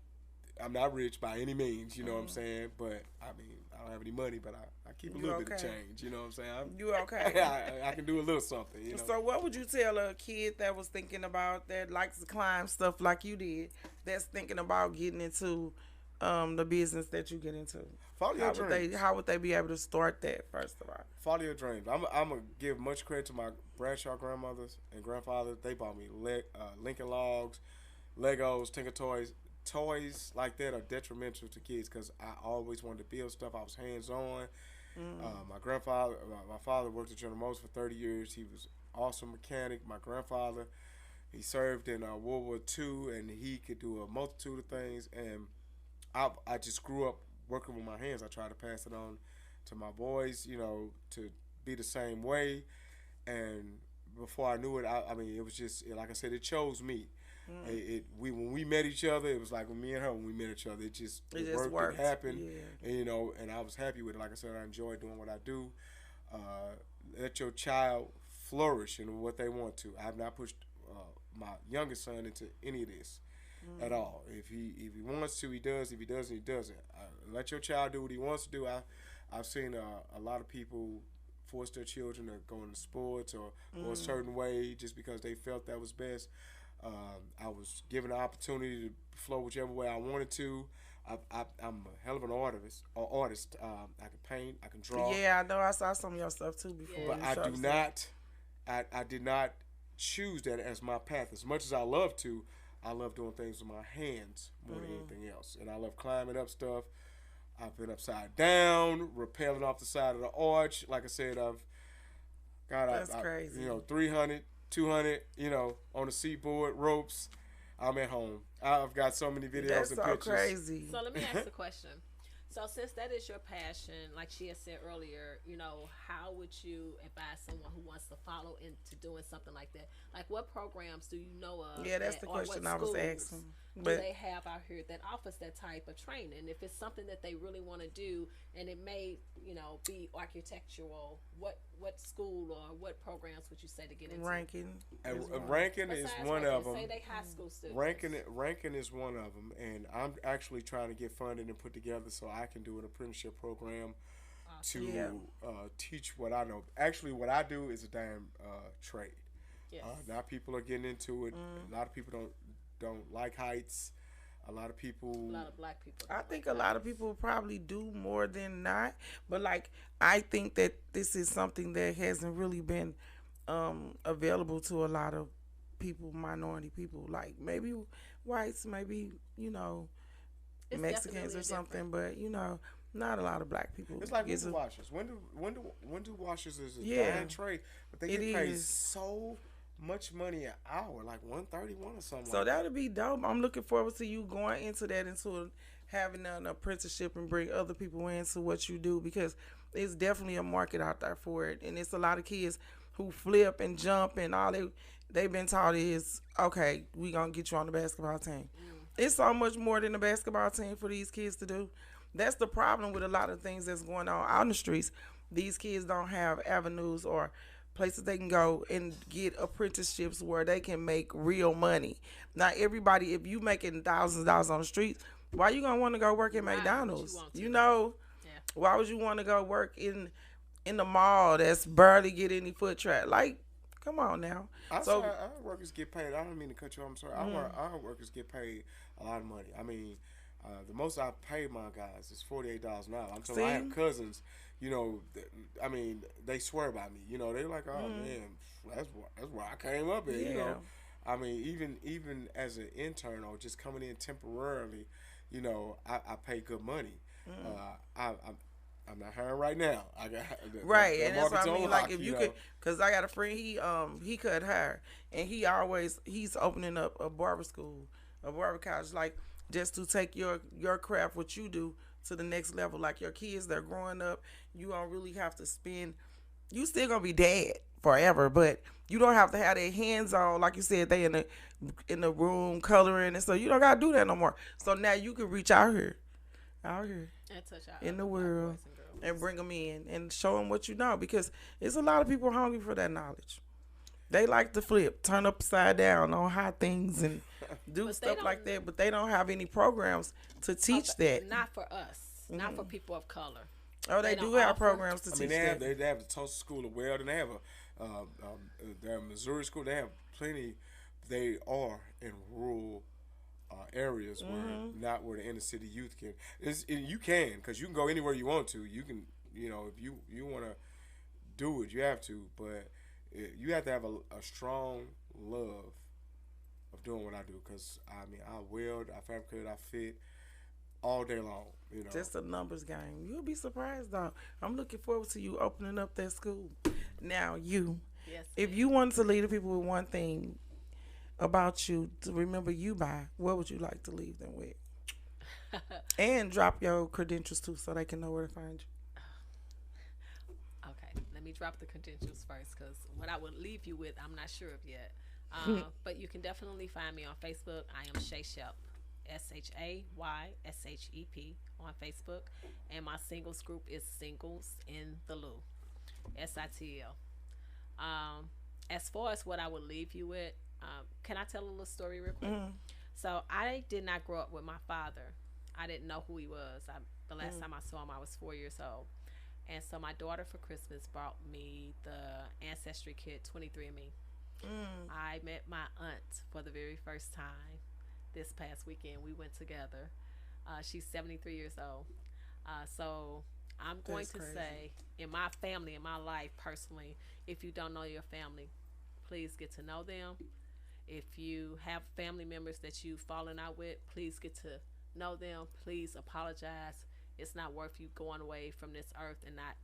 I'm not rich by any means, you know what I'm saying? But I mean, I don't have any money, but I keep a You little bit of okay? change, you know what I'm saying? You okay? I can do a little something, you know. So what would you tell a kid that was thinking about that likes to climb stuff like you did, that's thinking about getting into the business that you get into? Follow your dreams. How would they be able to start that first of all? Follow your dreams. I'm gonna give much credit to my Bradshaw grandmothers and grandfathers. They bought me Lincoln Logs, Legos, Tinker toys like that are detrimental to kids because I always wanted to build stuff. I was hands on. My father worked at General Motors for 30 years. He was an awesome mechanic. My grandfather, he served in World War II, and he could do a multitude of things. And I just grew up working with my hands. I tried to pass it on to my boys, you know, to be the same way. And before I knew it, I mean, it was just like I said, it chose me. When we met each other, it was like when me and her when we met each other. It just worked. It happened, Yeah. and you know, and I was happy with it. Like I said, I enjoy doing what I do. Let your child flourish in what they want to. I have not pushed my youngest son into any of this at all. If he wants to, he does. If he doesn't, he doesn't. Let your child do what he wants to do. I've seen a lot of people force their children to go into sports or go a certain way just because they felt that was best. I was given the opportunity to flow whichever way I wanted to. I'm a hell of an artist. I can paint. I can draw. Yeah, I know. I saw some of your stuff too before. But I do not. I did not choose that as my path. As much as I love to, I love doing things with my hands more than anything else. And I love climbing up stuff. I've been upside down, rappelling off the side of the arch. Like I said, That's crazy. 300, 200, on the seaboard, ropes. I'm at home. I've got so many videos That's and so pictures. crazy. So let me ask a question. So since that is your passion, like she had said earlier, how would you advise someone who wants to follow into doing something like that? Like what programs do you know of? Yeah, that's the or what question I was schools asking. Do But they have out here that offers that type of training? If it's something that they really want to do and it may, be architectural, what school or what programs would you say to get into? ranking. Ranking is Besides one Rankin, of them. Say they high school students. Ranking is one of them, and I'm actually trying to get funded and put together so I can do an apprenticeship program to Yeah. teach what I know. Actually, what I do is a damn trade. Yes. Now people are getting into it. A lot of people don't like heights. A lot of people. A lot of black people. I think a lot of people probably do more than not, but I think that this is something that hasn't really been available to a lot of people, minority people, like maybe whites, maybe It's Mexicans or definitely something, but not a lot of black people. It's like It's window washers. Window washers is a Yeah. damn trade, but they It get paid is. so much money an hour, like $131 or something. So like that'll be dope. I'm looking forward to you going into having an apprenticeship and bring other people into what you do, because it's definitely a market out there for it, and it's a lot of kids who flip and jump, and all they've been taught is, okay, we gonna get you on the basketball team. It's so much more than a basketball team for these kids to do. That's the problem with a lot of things that's going on out in the streets. These kids don't have avenues or places they can go and get apprenticeships where they can make real money. Not everybody, if you making thousands of dollars on the streets, why you gonna want to go work at Right, McDonald's? but you You want know, Yeah. why would you want to go work in the mall that's barely get any foot traffic? Like, come on now. our workers get paid. I don't mean to cut you off. I'm sorry. Our workers get paid a lot of money. I mean, the most I pay my guys is $48 an hour. I'm telling you, I have See? cousins. I mean, they swear by me. They're like, oh man, that's where I came up at. Yeah. I mean, even as an intern or just coming in temporarily, I pay good money. I'm not hiring right now. I got Right, the and that's what I market's mean. on Like, lock, if you could, cause I got a friend, he cut hair, and he's opening up a barber school, a barber college, like just to take your craft, what you do, to the next level. Like your kids, they're growing up. You don't really have to spend. You still gonna be dad forever, but you don't have to have their hands on. Like you said, they in the room coloring, and so you don't gotta do that no more. So now you can reach out here, And touch our in the other black world, boys and girls. and bring them in and show them what you know, because it's a lot of people hungry for that knowledge. They like to flip, turn upside down on high things and do But they stuff like don't- that. But they don't have any programs to teach that. Not for us. Not for people of color. Oh, they they do don't have offer- programs to I teach mean, that. they have the Tulsa School of Welding. They have their Missouri School. They have plenty. They are in rural areas where not where the inner city youth can. You can, because you can go anywhere you want to. You can, if you want to do it, you have to. But you have to have a strong love of doing what I do. Because I mean, I weld, I fabricate, I fit all day long. Just a numbers game. You'll be surprised, though. I'm looking forward to you opening up that school. Now, Yes. if you wanted to leave the people with one thing about you to remember you by, what would you like to leave them with? And drop your credentials too, so they can know where to find you. Okay, let me drop the credentials first, because what I would leave you with, I'm not sure of yet. But you can definitely find me on Facebook. I am Shay Shep, SHAYSHEP on Facebook, and my singles group is Singles in the Lou, SITL. As far as what I would leave you with, can I tell a little story real quick? So I did not grow up with my father. I didn't know who he was. The last time I saw him, I was 4 years old. And so my daughter for Christmas brought me the Ancestry Kit 23andMe. I met my aunt for the very first time this past weekend. We went together. She's 73 years old. So I'm going That's to crazy. say, in my family, in my life personally, if you don't know your family, please get to know them. If you have family members that you've fallen out with, please get to know them. Please apologize. It's not worth you going away from this earth and not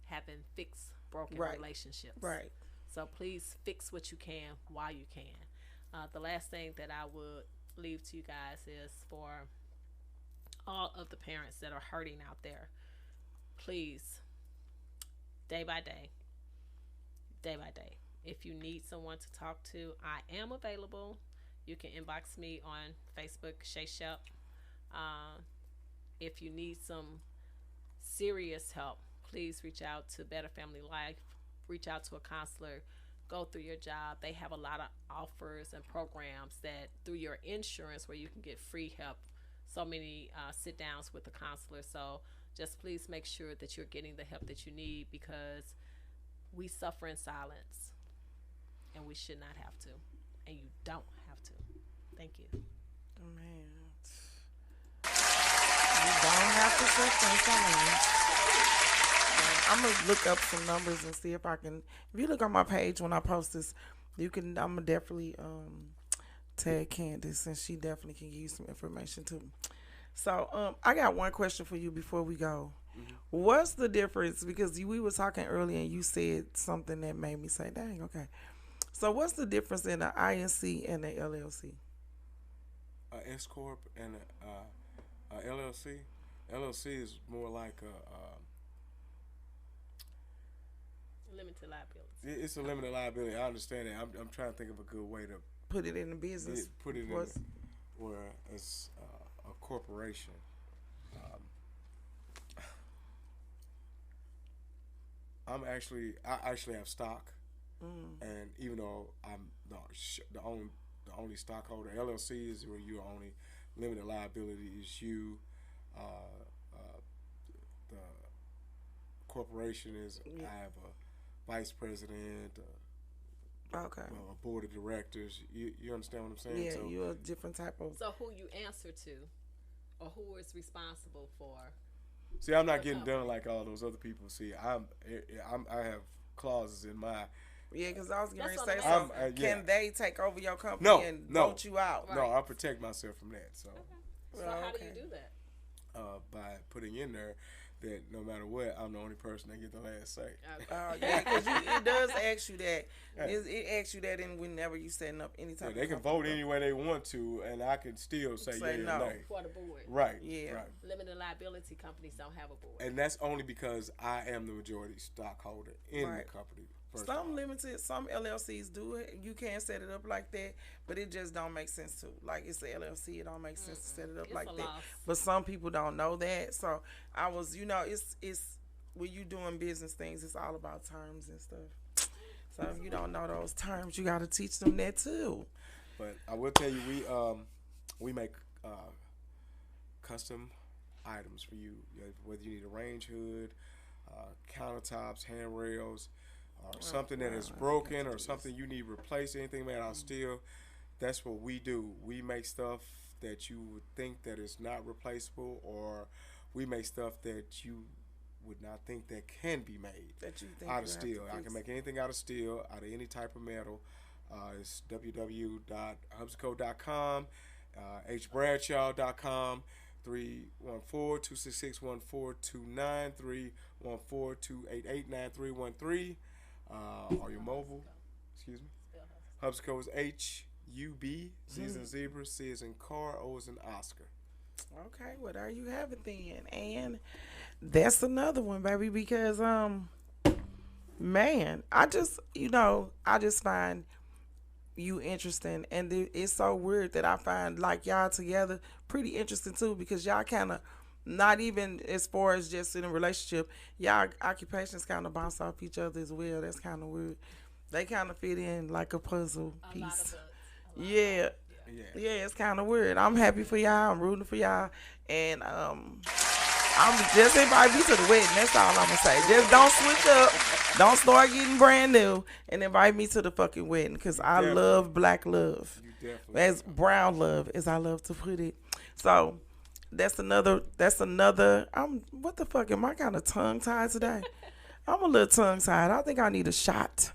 having fixed broken Right. relationships. Right. So please fix what you can while you can. The last thing that I would leave to you guys is for all of the parents that are hurting out there, please, day by day, if you need someone to talk to, I am available. You can inbox me on Facebook, Shay Shep. If you need some serious help, please reach out to Better Family Life. Reach out to a counselor. Go through your job. They have a lot of offers and programs that through your insurance where you can get free help. So many sit downs with a counselor. So just please make sure that you're getting the help that you need, because we suffer in silence and we should not have to. And you don't have to. Thank you. Man. You don't have to suffer in silence. I'm gonna look up some numbers and see if I can. If you look on my page when I post this, you can. I'm gonna definitely tag Candace, and she definitely can give you some information too. So I got one question for you before we go. What's the difference? Because we were talking earlier, and you said something that made me say, "Dang, okay." So what's the difference in an INC and an LLC? S corp and a LLC. LLC is more like Limited liability. it's a limited liability. I understand that. I'm trying to think of a good way to Put it in the business. put it in What's- where it's a corporation. I actually have stock, and even though I'm the only stockholder, LLC is where you're only limited liability is you. The corporation is I have a vice president, Okay. a board of directors. You understand what I'm saying? Yeah, So, you're a different type of. So who you answer to, or who is responsible for? see, I'm not getting done like all those other people. See, I have clauses in my. Yeah, because I was getting ready to That's say what I'm something. yeah. Can they take over your company No, and no. vote you out? No, I protect myself from that. So So Oh, how do okay. you do that? by putting in there that no matter what, I'm the only person that get the last say. Yeah, because it does ask you that. It asks you that in whenever you setting up any Yeah, type they of can company. vote any way they want to, and I can still say Say yea no. or nay. For the board. Right. Yeah. Right. Limited liability companies don't have a board. And that's only because I am the majority stockholder in Right. the company. First of Some all. limited, some LLCs do it. You can set it up like that, but it just don't make sense to. Like it's a LLC, it don't make sense to set it up It's like a that. loss. But some people don't know that. So I was, it's when you doing business things, it's all about terms and stuff. So if you don't know those terms, you got to teach them that too. But I will tell you, we make custom items for you. Whether you need a range hood, countertops, handrails, or something that is broken, or something you need replaced, anything made out of steel. That's what we do. We make stuff that you would think that is not replaceable, or we make stuff that you would not think that can be made That you think out you of have steel. to I fix. can make anything out of steel, out of any type of metal. It's www.hubsco.com, hbradshaw.com, 314-266-1429, 314-288-9313, or your mobile. Excuse me. Hubsco is HUB, Z as in zebra, C as in car, O as in Oscar. Okay, well there you have it then, and that's another one, baby. Because man, I just find you interesting, and it's so weird that I find like y'all together pretty interesting too, because y'all kind of not even as far as just in a relationship, y'all occupations kind of bounce off each other as well. That's kind of weird. They kind of fit in like a puzzle A lot of piece. books. Yeah. Yeah, it's kind of weird. I'm happy for y'all. I'm rooting for y'all, and I'm just invite me to the wedding. That's all I'm gonna say. Just don't switch up. Don't start getting brand new, and invite me to the fucking wedding, because I Definitely. love black love, You definitely. as brown love, as I love to put it. So that's another. What the fuck am I kind of tongue tied today? I'm a little tongue tied. I think I need a shot.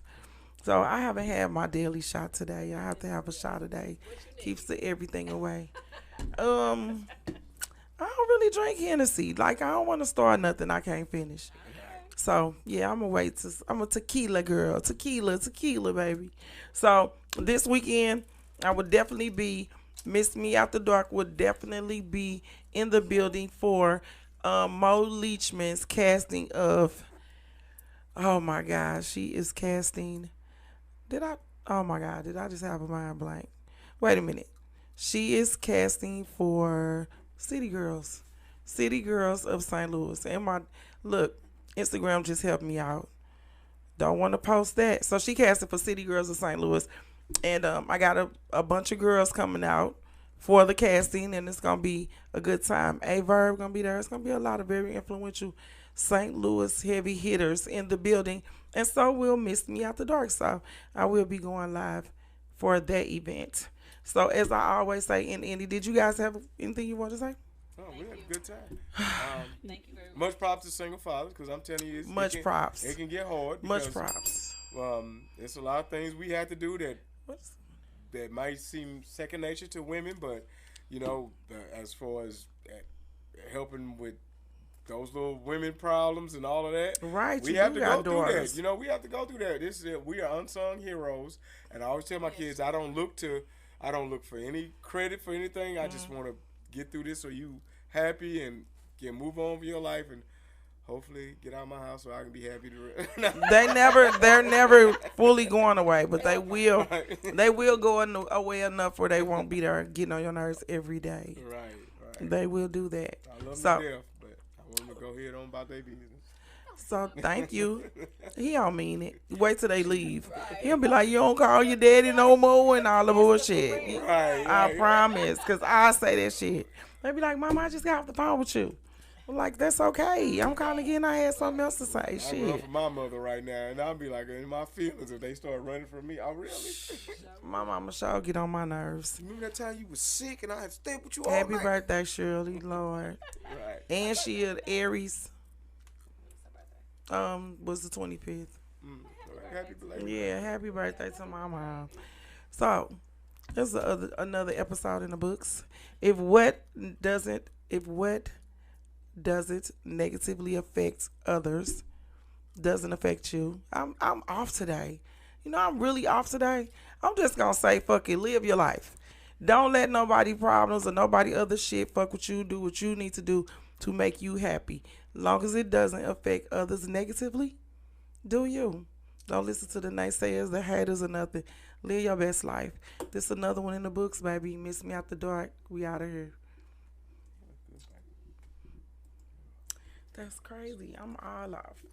So I haven't had my daily shot today. I have to have a shot a day. Keeps everything away. I don't really drink Hennessy. Like, I don't want to start nothing I can't finish. So yeah, I'm a tequila girl. Tequila, baby. So this weekend I would definitely be Miss Me After Dark would definitely be in the building for Mo Leachman's casting of. Oh my God, she is casting. Oh my God, did I just have a mind blank? Wait a minute. She is casting for City Girls of St. Louis. And look, Instagram just helped me out. Don't want to post that. So she casted for City Girls of St. Louis. And I got a bunch of girls coming out for the casting, and it's going to be a good time. A-Verb going to be there. It's going to be a lot of very influential St. Louis heavy hitters in the building, and so will Miss Me After Dark. So I will be going live for that event. So as I always say, and Andy, did you guys have anything you want to say? Oh, we had a good time. Thank you very much. Much props to single fathers, because I'm telling you, Props. It can get hard. Much because, props. It's a lot of things we have to do What's that might seem second nature to women, but as far as helping with those little women problems and all of that, right? we You have do to got go through daughters. that. We have to go through that. We are unsung heroes, and I always tell my kids, I don't look for any credit for anything. I just want to get through this so you happy and can move on with your life, and hopefully get out of my house so I can be happy to. They're never fully going away, but they will. They will go away enough where they won't be there getting on your nerves every day. Right. They will do that. I love So- them to death, but I want them to go ahead on about their business. So thank you. He don't mean it. Wait till they leave. He'll be like, you don't call your daddy no more and all the bullshit. I promise, because I say that shit. They be like, Mama, I just got off the phone with you. I'm like, that's okay. I'm calling again. I had something else to say. I run Shit. for my mother right now, and I'll be like, in my feelings if they start running from me. Oh, really? My mama sure get on my nerves. Remember that time you was sick and I had to stay with you all Happy night? birthday, Shirley, Lord. Right. And she an Aries. Was the 25th. Happy belated. Yeah, happy birthday to my mom. So, there's another episode in the books. If what doesn't negatively affect others doesn't affect you, I'm off today. I'm really off today. I'm just gonna say, fuck it, live your life. Don't let nobody problems or nobody other shit fuck with you. Do what you need to do to make you happy. Long as it doesn't affect others negatively, do you. Don't listen to the naysayers, the haters, or nothing. Live your best life. This is another one in the books, baby. Miss Me After Dark. We out of here. That's crazy. I'm all off.